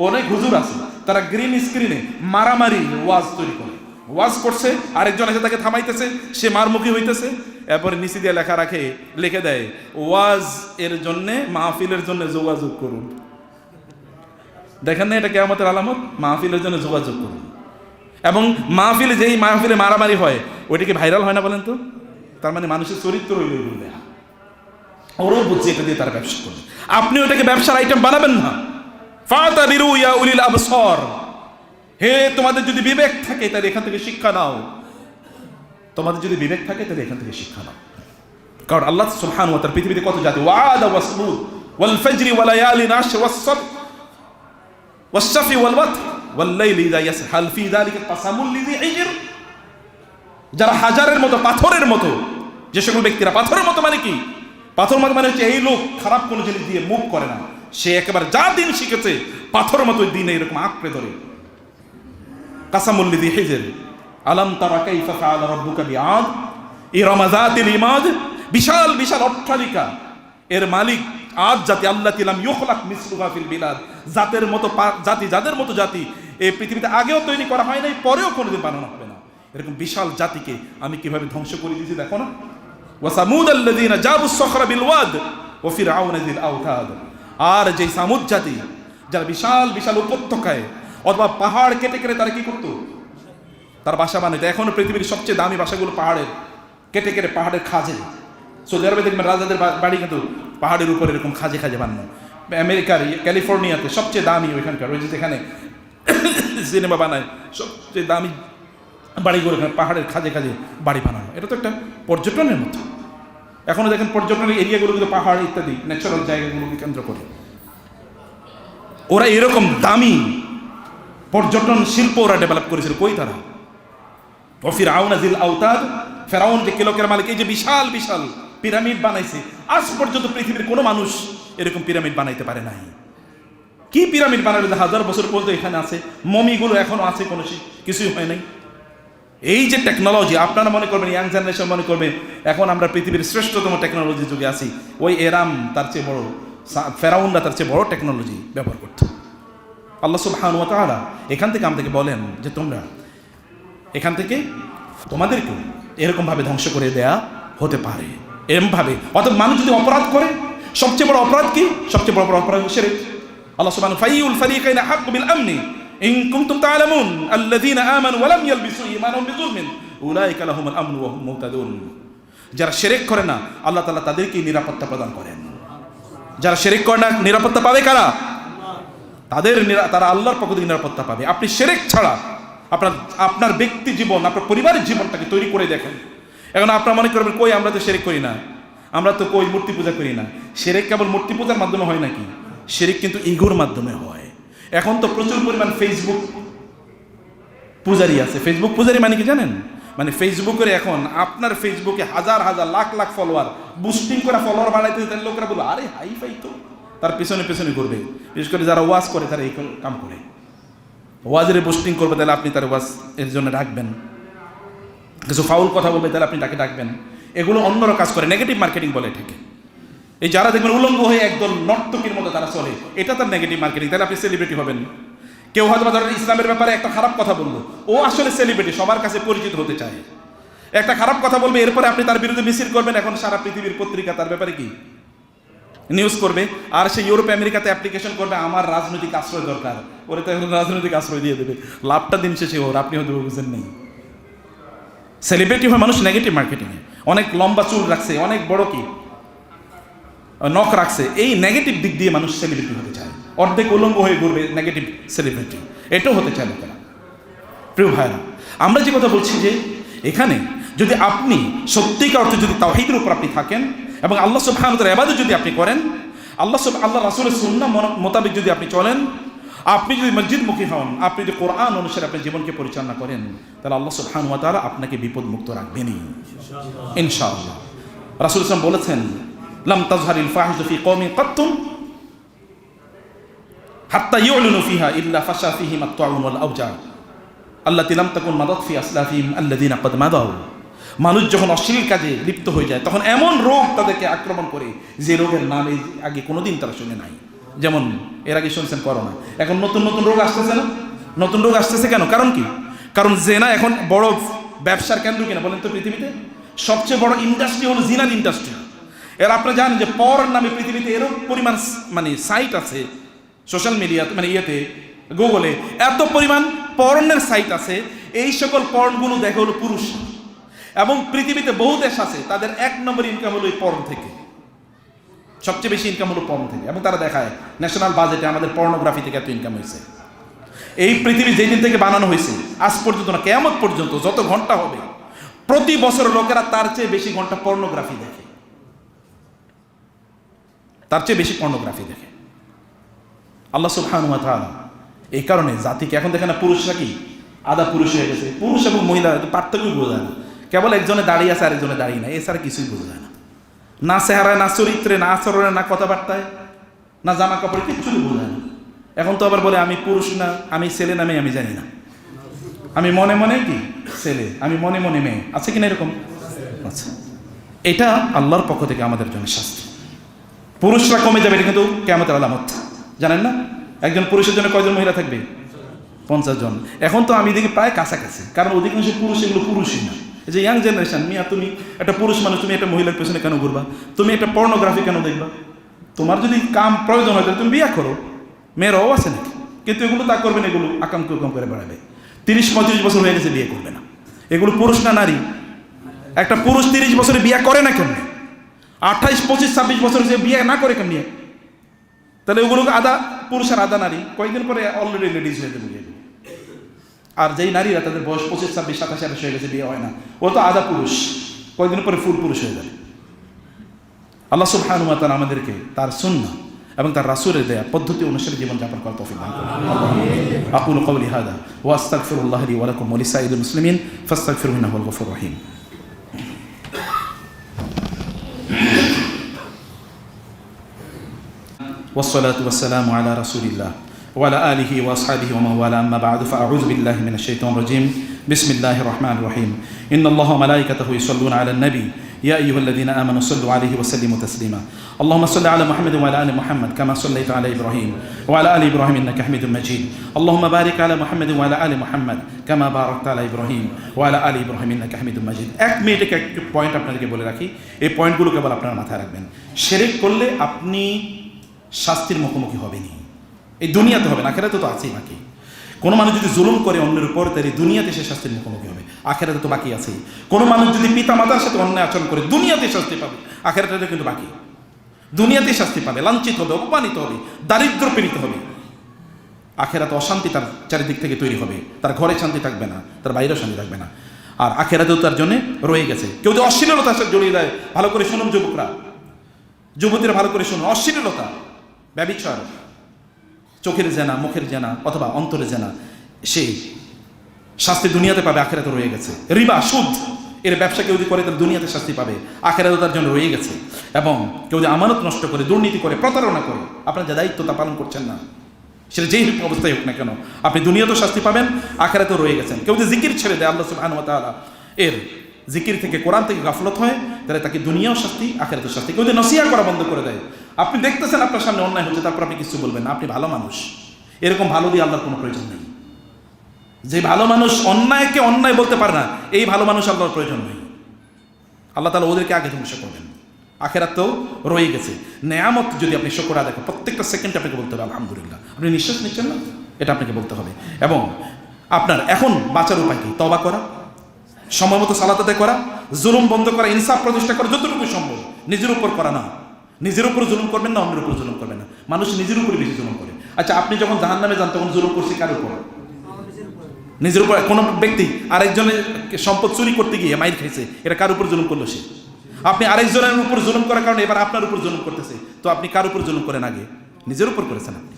অনেক হুজুর আছে, তারা গ্রিন স্ক্রিনে মারামারি ওয়াজ তৈরি করে, ওয়াজ করছে, আরেকজন এসে তাকে থামাইতেছে, সে মারমুখী হইতেছে, এরপরে নিচে দিয়ে লেখা রাখে, লিখে দেয়, ওয়াজ এর জন্যে, মাহফিলের জন্য যোগাযোগ করুন। দেখেন না এটা কিয়ামতের আলামত? মাহফিলের জন্য যোগাযোগ করুন। এবং মাহফিলে, যেই মাহফিলে মারামারি হয় ওইটাকে ভাইরাল হয় না বলেন তো? তার মানে মানুষের চরিত্র হইল এগুলো, ওরাও বুঝছে এটা দিয়ে তারা ব্যবসা করবে। আপনি ওটাকে ব্যবসার আইটেম বানাবেন না। ফাতাবিরু ইয়া উলিল আবসার, হে তোমাদের যদি বিবেক থাকে তাহলে এখান থেকে শিক্ষা নাও, তোমাদের যদি বিবেক থাকে তাহলে এখান থেকে শিক্ষা নাও। কারণ আল্লাহ সুবহানাহু ওয়া তাআলা পৃথিবীতে কত জাতি, ওয়াদ ওয়া সামুদ ওয়াল ফজরি ওয়া লায়ালিন আশর ওয়াস সাব ওয়াস শাফি ওয়াল ওয়াতর ওয়াল লাইলি ইযা ইয়াসর হাল ফি যালিকা কাসামুল লিযি হিজর। যারা হাজারের মতো, পাথরের মতো, যে সকল ব্যক্তিরা পাথরের মতো, মানে কি পাথর মতো মানে হচ্ছে এই লোক খারাপ কোনো জিনিস দিয়ে মুভ করে না, সে একেবারে যা দিন শিখেছে পাথরের মতো দিন এরকম আঁকড়ে ধরে। কাসামুল লিযি হিজর আলাম তারা কাইফা ফাআলা রাব্বুকা বিআদ ইরামা যাতিল ইমাদ। বিশাল বিশাল অট্টালিকা এর মালিক আদ জাতি, আল্লাতী লাম ইউখলাক মিসলুহা ফিল বিলাদ, জাতের মতো জাতি, যাদের মতো জাতি এই পৃথিবীতে আগেও তৈরি করা হয় নাই, পরেও কোনোদিন বানানো হবে না। এরকম বিশাল জাতিকে আমি কিভাবে ধ্বংস করে দিয়েছি দেখো না। ওয়া সামুদ আল্লাযীনা জাবুস সখরা বিল ওয়াদ ওয়া ফিরআউনা যিল আওতাদ। আর যে সামুদ জাতি যারা বিশাল বিশাল উপত্যকায় অথবা পাহাড় কেটে কেটে তারা কি করতো, তার বাসা বানাইতো। এখনো পৃথিবীর সবচেয়ে দামি বাসাগুলো পাহাড়ের, কেটে কেটে পাহাড়ের খাজে। সৌদি আরবে দেখবেন রাজাদের বাড়ি কিন্তু পাহাড়ের উপর এরকম খাজে খাজে বানানো। আমেরিকার ক্যালিফোর্নিয়াতে সবচেয়ে দামি ওইখানকার, ওই যেখানে সিনেমা বানায় সবচেয়ে দামি বাড়িগুলো এখানে পাহাড়ের খাজে খাজে বাড়ি বানানো। এটা তো একটা পর্যটনের মতো। এখনো দেখেন পর্যটনের এরিয়াগুলো কিন্তু পাহাড় ইত্যাদি ন্যাচারাল জায়গাগুলোকে কেন্দ্র করে ওরা এরকম দামি পর্যটন শিল্প ওরা ডেভেলপ করেছিল। কই তারা? ওয়া ফিরআউনা যিল আওতাদ, ফেরাউন যে কিলকের মালিক, এই যে বিশাল বিশাল পিরামিড বানাইছে, আজ পর্যন্ত পৃথিবীর কোনো মানুষ এরকম পিরামিড বানাইতে পারে নাই। কি পিরামিড বানালে 1000 বছর পর্যন্ত এখানে আছে, মমিগুলো এখনো আছে, কোনো কিছুই হয় নাই। এই যে টেকনোলজি, আপনারা মনে করবেন, ইয়াং জেনারেশন মনে করবে এখন আমরা পৃথিবীর শ্রেষ্ঠতম টেকনোলজি যুগে আছি। ওই এরাম তার চেয়ে বড়, ফেরাউনরা তার চেয়ে বড় টেকনোলজি ব্যবহার করত। আল্লাহ সুবহানাহু ওয়া তাআলা এখান থেকে আমাদেরকে বলেন যে তোমরা এখান থেকে তোমাদেরকে এরকমভাবে ধ্বংস করে দেয়া হতে পারে, এরকমভাবে। অর্থাৎ মানুষ যদি অপরাধ করে, সবচেয়ে বড় অপরাধ কি? সবচেয়ে বড় অপরাধ শিরক। আল্লাহ সুবহানাহু ফাইউল ফারিকাইন হাক্কু বিল আমনি ইন কুনতুম তা'লামুন আল্লাযীনা আমানু ওয়া লাম ইয়ালবিসু ঈমানাহুম বিযুলমিন উলাইকা লাহুমুল আমনু ওয়া হুম মুহতাদুন। যারা শিরক করে না, আল্লাহ তাআলা তাদেরকে নিরাপত্তা প্রদান করেন। যারা শিরক করে না, নিরাপত্তা পাবে কারা? তারা আল্লাহর পক্ষ থেকে নিরাপত্তা পাবে। আপনি শিরক ছাড়া আপনার ব্যক্তি জীবন, আপনার পরিবারের জীবনটাকে তৈরি করে দেখেন। এখন আপনারা মনে করবেন কই আমরা তো শিরক করি না, আমরা তো কই মূর্তি পূজা করি না। শিরক কেবল মূর্তি পূজার মাধ্যমে হয় নাকি? শিরক কিন্তু ইগোর মাধ্যমে হয়। এখন তো প্রচুর পরিমাণ ফেসবুক পূজারি আছে। ফেসবুক পূজারি মানে কি জানেন? মানে ফেসবুকের এখন আপনার ফেসবুকে হাজার হাজার লাখ লাখ ফলোয়ার, বুস্টিং করে ফলোয়ার বাড়াইতে তাহলে লোকেরা বলবে আরে হাই ফাই তো, তার পেছনে পেছনে করবে। বিশেষ করে যারা ওয়াজ করে তারা এই কাম করে, ওয়াজের বুস্টিং করবে, তাহলে আপনি তার ওয়াজ এর জন্য ডাকবেন। কিছু ফাউল কথা বলবে তাহলে আপনি তাকে ডাকবেন। এগুলো অন্যরা কাজ করে, নেগেটিভ মার্কেটিং বলে এটাকে। এই যারা দেখবেন উলঙ্গ হয়ে একদল নর্তকীর মতো তারা চলে, এটা তার নেগেটিভ মার্কেটিং। তাহলে আপনি সেলিব্রিটি হবেন। কেউ হয়তো ধরেন ইসলামের ব্যাপারে একটা খারাপ কথা বললো, ও আসলে সেলিব্রিটি, সবার কাছে পরিচিত হতে চায়। একটা খারাপ কথা বলবে, এরপরে আপনি তার বিরুদ্ধে মিছিল করবেন। এখন সারা পৃথিবীর পত্রিকা তার ব্যাপারে কি নিউজ করবে, আর সে ইউরোপ আমেরিকাতে অ্যাপ্লিকেশন করবে আমার রাজনৈতিক আশ্রয় দরকার। ওরে তো এখন রাজনৈতিক আশ্রয় দিয়ে দেবে, লাভটা দিন শেষে ওর, আপনি হয়তো বুঝেন নেই। সেলিব্রিটি হয় মানুষ নেগেটিভ মার্কেটিংয়ে। অনেক লম্বা চুল রাখছে, অনেক বড় কি নখ রাখছে, এই নেগেটিভ দিক দিয়ে মানুষ সেলিব্রিটি হতে চায়। অর্ধেক উলঙ্গ হয়ে ঘুরবে, নেগেটিভ সেলিব্রিটি, এটাও হতে চায় লোকেরা। প্রিয় ভাইরা, আমরা যে কথা বলছি যে এখানে যদি আপনি সত্যিকার অর্থে যদি তাওহীদের উপর আপনি থাকেন এবং আল্লাহ সুবহানাহু ওয়া তাআলার ইবাদত যদি আপনি করেন, আল্লাহ রাসূলের সুন্নাহ মোতাবেক যদি আপনি চলেন, আপনি যদি মসজিদমুখী হন, আপনি যদি কোরআন অনুসারে আপনার জীবনকে পরিচালনা করেন, তাহলে আল্লাহ সুবহানাহু ওয়া তাআলা আপনাকে বিপদ মুক্ত রাখবেনই ইনশাআল্লাহ। রাসূল সাল্লাল্লাহু আলাইহি ওয়াসাল্লাম বলেছেন, লাম তাজহারিল ফাহিশাতু ফি কওমিন কাত্তুন হাত্তা ইউলিনু ফিহা ইল্লা ফাশা ফিহিম আত-তাউন ওয়াল আওজা আল্লাতী লাম তাকুন মাদাত ফি আসলাফিহিম আল্লাযীনা ক্বাদ মাদাউ। মানুষ যখন অশ্লীল কাজে লিপ্ত হয়ে যায়, তখন এমন রোগ তাদেরকে আক্রমণ করে যে রোগের নাম আগে কোনোদিন তারা শুনে নাই। যেমন এর আগে শুনছেন করোনা, এখন নতুন নতুন রোগ আসতেছে না? নতুন রোগ আসতেছে কেন? কারণ কি? কারণ জেনা এখন বড় ব্যবসার কেন্দ্র কিনা বলেন তো? পৃথিবীতে সবচেয়ে বড় ইন্ডাস্ট্রি হলো জিনার ইন্ডাস্ট্রি। এর আপনারা জানেন যে পর্ন নামে পৃথিবীতে এরকম পরিমাণ মানে সাইট আছে সোশ্যাল মিডিয়া, মানে ইয়েতে গুগলে এত পরিমাণ পর্নের সাইট আছে। এই সকল পর্নগুলো দেখে হলো পুরুষ, এবং পৃথিবীতে বহু দেশ আছে তাদের 1 নম্বর ইনকাম হলো এই পর্ন থেকে। সবচেয়ে বেশি ইনকাম হলো পর্ন থেকে, এবং তারা দেখায় ন্যাশনাল বাজেটে আমাদের পর্নোগ্রাফি থেকে এত ইনকাম হয়েছে। এই পৃথিবী যেই দিন থেকে বানানো হয়েছে আজ পর্যন্ত না, কিয়ামত পর্যন্ত যত ঘন্টা হবে, প্রতি বছর লোকেরা তার চেয়ে বেশি ঘন্টা পর্নোগ্রাফি দেখে, তার চেয়ে বেশি পর্নোগ্রাফি দেখে। আল্লাহ সুবহানাহু ওয়া তাআলা এই কারণে জাতিকে, এখন দেখেন না পুরুষরা কি আধা পুরুষ হয়ে গেছে, পুরুষ এবং মহিলা পার্থক্য বোঝা যায় না, কেবল একজনে দাঁড়িয়ে আছে আরেকজনে দাঁড়িয়ে না, এছাড়া কিছুই বোঝা যায় না, না চেহারায়, না চরিত্রে, না আচরণে, না কথাবার্তায়, না জামা কাপড়ে, কিচ্ছুই বোঝা যায় না। এখন তো আবার বলে আমি পুরুষ না, আমি ছেলে নামে আমি জানি না, আমি মনে মনে কি ছেলে, আমি মনে মনে মেয়ে, আছে কিনা এরকম? আচ্ছা, এটা আল্লাহর পক্ষ থেকে আমাদের জন্য শাস্তি। পুরুষরা কমে যাবে, এটা কিন্তু কিয়ামতের আলামত, জানেন না? একজন পুরুষের জন্য কয়জন মহিলা থাকবে? 50 জন। এখন তো আমি দেখি প্রায় কাছাকাছি, কারণ অধিকাংশ পুরুষ এগুলো পুরুষই না। এই যে ইয়াং জেনারেশন, মিয়া তুমি একটা পুরুষ মানুষ, তুমি একটা মহিলার পেছনে কেন ঘুরবা? তুমি একটা পর্নোগ্রাফি কেন দেখবা? তোমার যদি কাম প্রয়োজন হয় তাহলে তুমি বিয়ে করো, মেয়েরাও আছে নাকি? কিন্তু এগুলো তা করবে না, এগুলো আকাম কুকাম করে বেড়াবে। 30-35 বছর হয়ে গেছে, বিয়ে করবে না। এগুলো পুরুষ না নারী? একটা পুরুষ 30 বছরে বিয়ে করে না কেমনি? 28, 25, 26 বছর যে বিয়ে না করে কেমনি? তাহলে ওগুলো আধা পুরুষ আর আধা নারী, কয়েকদিন পরে অলরেডি লেডিজ হয়ে যাবে। আর যেই নারীরা তাদের বয়স 25, 26, 27, 28 হয়ে গেছে, বিয়ে হয় না, ও তো আধা পুরুষ, কয়েকদিন পরে ফুল পুরুষ হয়ে যাবে। আল্লাহ সুবহানাহু ওয়া তাআলা আমাদেরকে তার সুন্নাহ এবং তার রাসূলের দেয়া পদ্ধতি অনুসারে জীবন যাপন করার তৌফিক দান করুন। আকুলু কওলি হাযা ওয়া আস্তাগফিরুল্লাহ লি ওয়া লাকুম ওয়া লিসাইরিল মুসলিমিন ফাস্তাগফিরুহু ইন্নাহু হুয়াল গফুরুর রহিম। والصلاة والسلام على رسول الله وعلى آله وأصحابه ومن والاه، أما بعد، فأعوذ بالله من الشيطان الرجيم. بسم الله الرحمن الرحيم. إن الله وملائكته يصلون على النبي يا أيها الذين آمنوا صلوا عليه وسلموا تسليما. اللهم صل على محمد وعلى آل محمد كما صليت على إبراهيم وعلى آل إبراهيم إنك حميد مجيد. اللهم بارك على محمد وعلى آل محمد كما باركت على إبراهيم وعلى آل إبراهيم إنك حميد مجيد. এক মিনিটে একটা পয়েন্ট আপনাদেরকে বলে রাখি, এই পয়েন্টগুলো কেবল আপনারা মাথায় রাখবেন। শিরক করলে আপনি শাস্তির মুখোমুখি হবেনি, এই দুনিয়াতে হবে না, আখিরাতে তো আছেই বাকি। কোনো মানুষ যদি জুলুম করে অন্যের উপর, তাহলে দুনিয়াতে সে শাস্তির মুখোমুখি হবে, আখিরাতে তো বাকি আছেই। কোনো মানুষ যদি পিতা মাতার সাথে অন্যায় আচরণ করে দুনিয়াতে শাস্তি পাবে, আখিরাতে কিন্তু বাকি, দুনিয়াতে শাস্তি পাবে, লাঞ্ছিত হবে, অপমানিত হবে, দারিদ্র পীড়িত হবে। আখিরাতে অশান্তি তার চারিদিক থেকে তৈরি হবে, তার ঘরে শান্তি থাকবে না, তার বাইরেও শান্তি থাকবে না। আর আখিরাতেও তার জন্য রয়ে গেছে। কেউ যদি অশ্লীলতার সাথে জড়িয়ে দেয়, ভালো করে শুনুন যুবকরা, যুবতীরা ভালো করে শুনুন, অশ্লীলতা, ব্যভিচার, চোখের জেনা, মুখের জেনা অথবা অন্তরের জেনা, সেই শাস্তি দুনিয়াতে পাবে, আখিরাতে রয়ে গেছে। রিবা, সুদ, এর ব্যবসা কেউ যদি করে তাহলে দুনিয়াতে শাস্তি পাবে, আখিরাতে তার জন্য রয়ে গেছে। এবং কেউ যদি আমানত নষ্ট করে, দুর্নীতি করে, প্রতারণা করে, আপনার যে দায়িত্ব তা পালন করছেন না, সেটা যেই অবস্থায় হোক না কেন, আপনি দুনিয়াতেও শাস্তি পাবেন, আখিরাতেও রয়ে গেছেন। কেউ যদি জিকির ছেড়ে দেয়, আল্লাহ সুবহানাহু ওয়া তাআলা এর জিকির থেকে, কোরআন থেকে গাফলত হয়, তাহলে তাকে দুনিয়াও শাস্তি, আখিরাতেও শাস্তি। কেউ যদি নসিহত করা বন্ধ করে দেয়, আপনি দেখতেছেন আপনার সামনে অন্যায় হচ্ছে, তারপর আপনি কিছু বলবেন না, আপনি ভালো মানুষ, এরকম ভালো দিয়ে আল্লাহর কোনো প্রয়োজন নেই। যে ভালো মানুষ অন্যায়কে অন্যায় বলতে পারে না, এই ভালো মানুষ আল্লাহর প্রয়োজন নেই। আল্লাহ তাআলা ওদেরকে আগে ধ্বংস করবেন, আখিরাতেও রয়ে গেছে। নেয়ামত যদি আপনি শুকর আদায় করেন, প্রত্যেকটা সেকেন্ডে আপনাকে বলতে হবে আলহামদুলিল্লাহ। আপনি নিঃশ্বাস নিচ্ছেন না, এটা আপনাকে বলতে হবে। এবং আপনার এখন বাঁচার উপায় কি? তওবা করা, সময় মতো সালাত আদায় করা, জুলুম বন্ধ করা, ইনসাফ প্রতিষ্ঠা করা, যতটুকু সম্ভব। নিজের উপর করা না, নিজের উপর জুলুম করবেন না, অন্যের উপর জুলুম করবেন না। মানুষ নিজের উপরে বেশি জুলুম করে। আচ্ছা, আপনি যখন জাহান্নামে যান তখন জুলুম করছে কার উপর? নিজের উপর। কোনো ব্যক্তি আরেকজনের সম্পদ চুরি করতে গিয়ে মাইর খেয়েছে, এটা কার উপর জুলুম করলো? সে। আপনি আরেকজনের উপর জুলুম করার কারণে এবার আপনার উপর জুলুম করতেছে, তো আপনি কার উপর জুলুম করেন? আগে নিজের উপর করেছেন আপনি।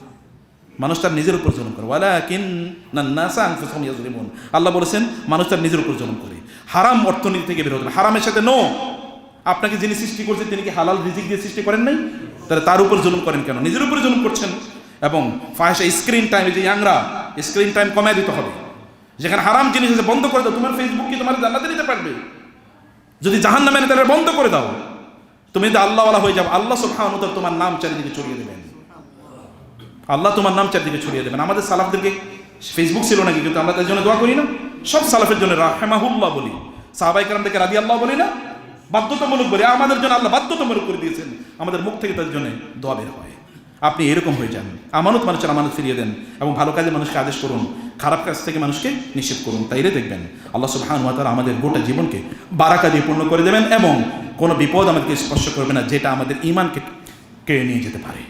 মানুষ তার নিজের উপর জুলুম করে, ওয়ালাকিন্নান নাসা আনফুসাহুম ইয়াজলিমুন। আল্লাহ বলেছেন মানুষ তার নিজের উপর জুলুম করে। হারাম অর্থনীতি থেকে বের হতে হবে, হারামের সাথে নো। আপনাকে যিনি সৃষ্টি করছেন তিনি কি হালাল রিজিক দিয়ে সৃষ্টি করেন নাই? তাহলে তার উপর জুলুম করেন কেন? নিজের উপরে জুলুম করছেন। এবং ফাহিশা, স্ক্রিন টাইম, যে ইয়াংরা, স্ক্রিন টাইম কমায় দিতে হবে। যেখানে হারাম জিনিস আছে বন্ধ করে দাও। তোমার ফেসবুক কি তোমার জান্নাতে নিতে পারবে? যদি জাহান্নামে তাহলে বন্ধ করে দাও। তুমি যদি আল্লাহওয়ালা হয়ে যাও, আল্লাহ সুবহানাহু ওয়া তাআলা তোমার নাম চারিদিকে ছড়িয়ে দেবেন। আল্লাহ তোমার নাম চারিদিকে ছড়িয়ে দেবেন। আমাদের সালাফদেরকে ফেসবুক ছিল নাকি? কিন্তু আমরা তার জন্য দোয়া করি না? সব সালাফের জন্য রাহিমাহুল্লাহ বলি, সাহাবায়ে কেরামদেরকে রাদিয়াল্লাহু বলি না? বাধ্যতামূলক বলি। আমাদের জন্য আল্লাহ বাধ্যতামূলক করে দিয়েছেন, আমাদের মুখ থেকে তার জন্য দোয়া বের হয়। আপনি এরকম হয়ে যান, আমানত মানুষের আমানত ফিরিয়ে দেন এবং ভালো কাজে মানুষকে আদেশ করুন, খারাপ কাজ থেকে মানুষকে নিষেধ করুন। তাইলে দেখবেন আল্লাহ সুবহানাহু ওয়া তাআলা আমাদের গোটা জীবনকে বারাকা দিয়ে পূর্ণ করে দেবেন এবং কোনো বিপদ আমাদেরকে স্পর্শ করবে না, যেটা আমাদের ঈমানকে কেড়ে নিয়ে যেতে পারে।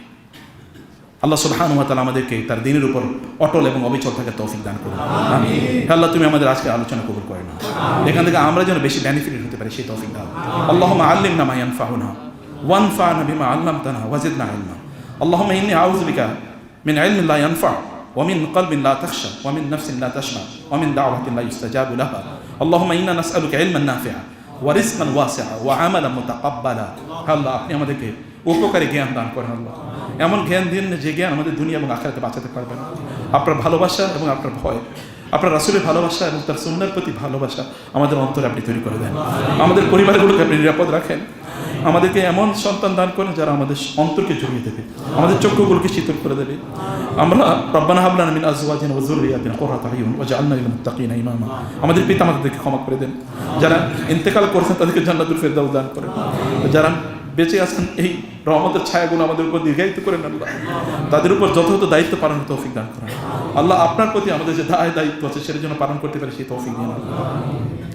আল্লাহ সুবহানাহু ওয়া তাআলা আমাদেরকে তার দ্বীনের উপর অটল এবং অবিচল থাকার তৌফিক দান করুন। আমিন। হে আল্লাহ, তুমি আমাদের আজকে আলোচনা কবুল করে নাও। এখান থেকে আমরা যেন বেশি বেনিফিটেড হতে পারি সেই তৌফিক দাও। আল্লাহুম্মা আল্লিমনা মা ইয়ানফাউনা ওয়ানফা'না বিমা আল্লামতানা ওয়াজিদনা ইলমা। আল্লাহুম্মা ইন্নী আউযু বিকা মিন ইলমিন লা ইয়ানফা ওয়া মিন কলবিন লা তাখশা ওয়া মিন নাফসিন লা তাশমা ওয়া মিন দাওয়াতিন লা ইউস্তাজাবু লাহা। আল্লাহুম্মা ইন্না নাসআলুকা ইলমান নাফিআ ওয়া রিজকান ওয়াসিআ ওয়া আমালান মুতাকাব্বালা। আল্লাহ, আপনি আমাদেরকে উপকারী জ্ঞান দান করেন। আল্লাহ, এমন জ্ঞান দিন যে জ্ঞান আমাদের দুনিয়া এবং আখিরাতে বাঁচাতে পারবে না। আপনার ভালোবাসা এবং আপনার ভয়, আপনার রাসূলের ভালোবাসা এবং তার সুন্নাহর প্রতি ভালোবাসা আমাদের অন্তরে আপনি তৈরি করে দেন। আমাদের পরিবারগুলোকে আপনি নিরাপদ রাখেন। আমাদেরকে এমন সন্তান দান করেন যারা আমাদের অন্তরকে জড়িয়ে দেবে, আমাদের চক্ষুগুলোকে শীতল করে দেবে। আমরা রব্বানা হাব লানা মিন আজওয়াজিনা ওয়া যুররিয়াতিনা কুররাতা আয়ুন ওয়াজআলনা লিল মুত্তাকিনা ইমামা। আমাদের পিতামাতাদেরকে ক্ষমা করে দেন। যারা ইন্তেকাল করেছেন তাদেরকে জান্নাতুল ফেরদাউস দান করেন। যারা বেঁচে আছেন এই রহমতের ছায়াগুলো আমাদের উপর দীর্ঘায়িত করেন। আল্লাহ, তাদের উপর যথাযথ দায়িত্ব পালনের তৌফিক দান করেন। আল্লাহ, আপনার প্রতি আমাদের যে দায়িত্ব আছে সেটার জন্য পালন করতে পারি সেই তৌফিক দিন।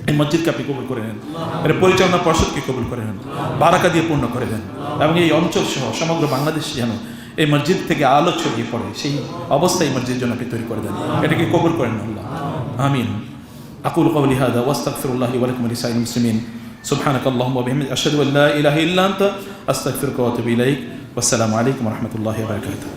এই মসজিদকে আপনি কবুল করে নেন, এর পরিচালনা পর্ষদকে কবুল করে নেন, বারাকা দিয়ে পূর্ণ করে দেন এবং এই অঞ্চল সহ সমগ্র বাংলাদেশ যেন এই মসজিদ থেকে আলো ছড়িয়ে পড়ে সেই অবস্থায় এই মসজিদের জন্য আপনি তৈরি করে দেন। এটাকে কবুল করেন আল্লাহ, আমিন। আকুলু কওলি হাযা ওয়া আস্তাগফিরুল্লাহি ওয়া লাকুম ওয়া লিসাইরিল মুসলিমিন। সুবহানাকা আল্লাহুম্মা ওয়া বিহামদিকা আশহাদু আল লা ইলাহা ইল্লা আনতা আস্তাগফিরুকা ওয়া আতুবু ইলাইক। ওয়াসসালামু আলাইকুম ওয়া রাহমাতুল্লাহি ওয়া বারাকাতুহু।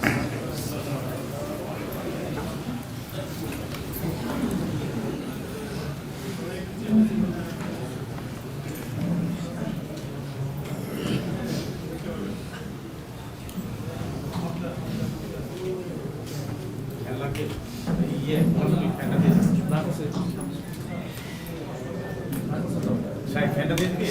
Saya kena dia ni.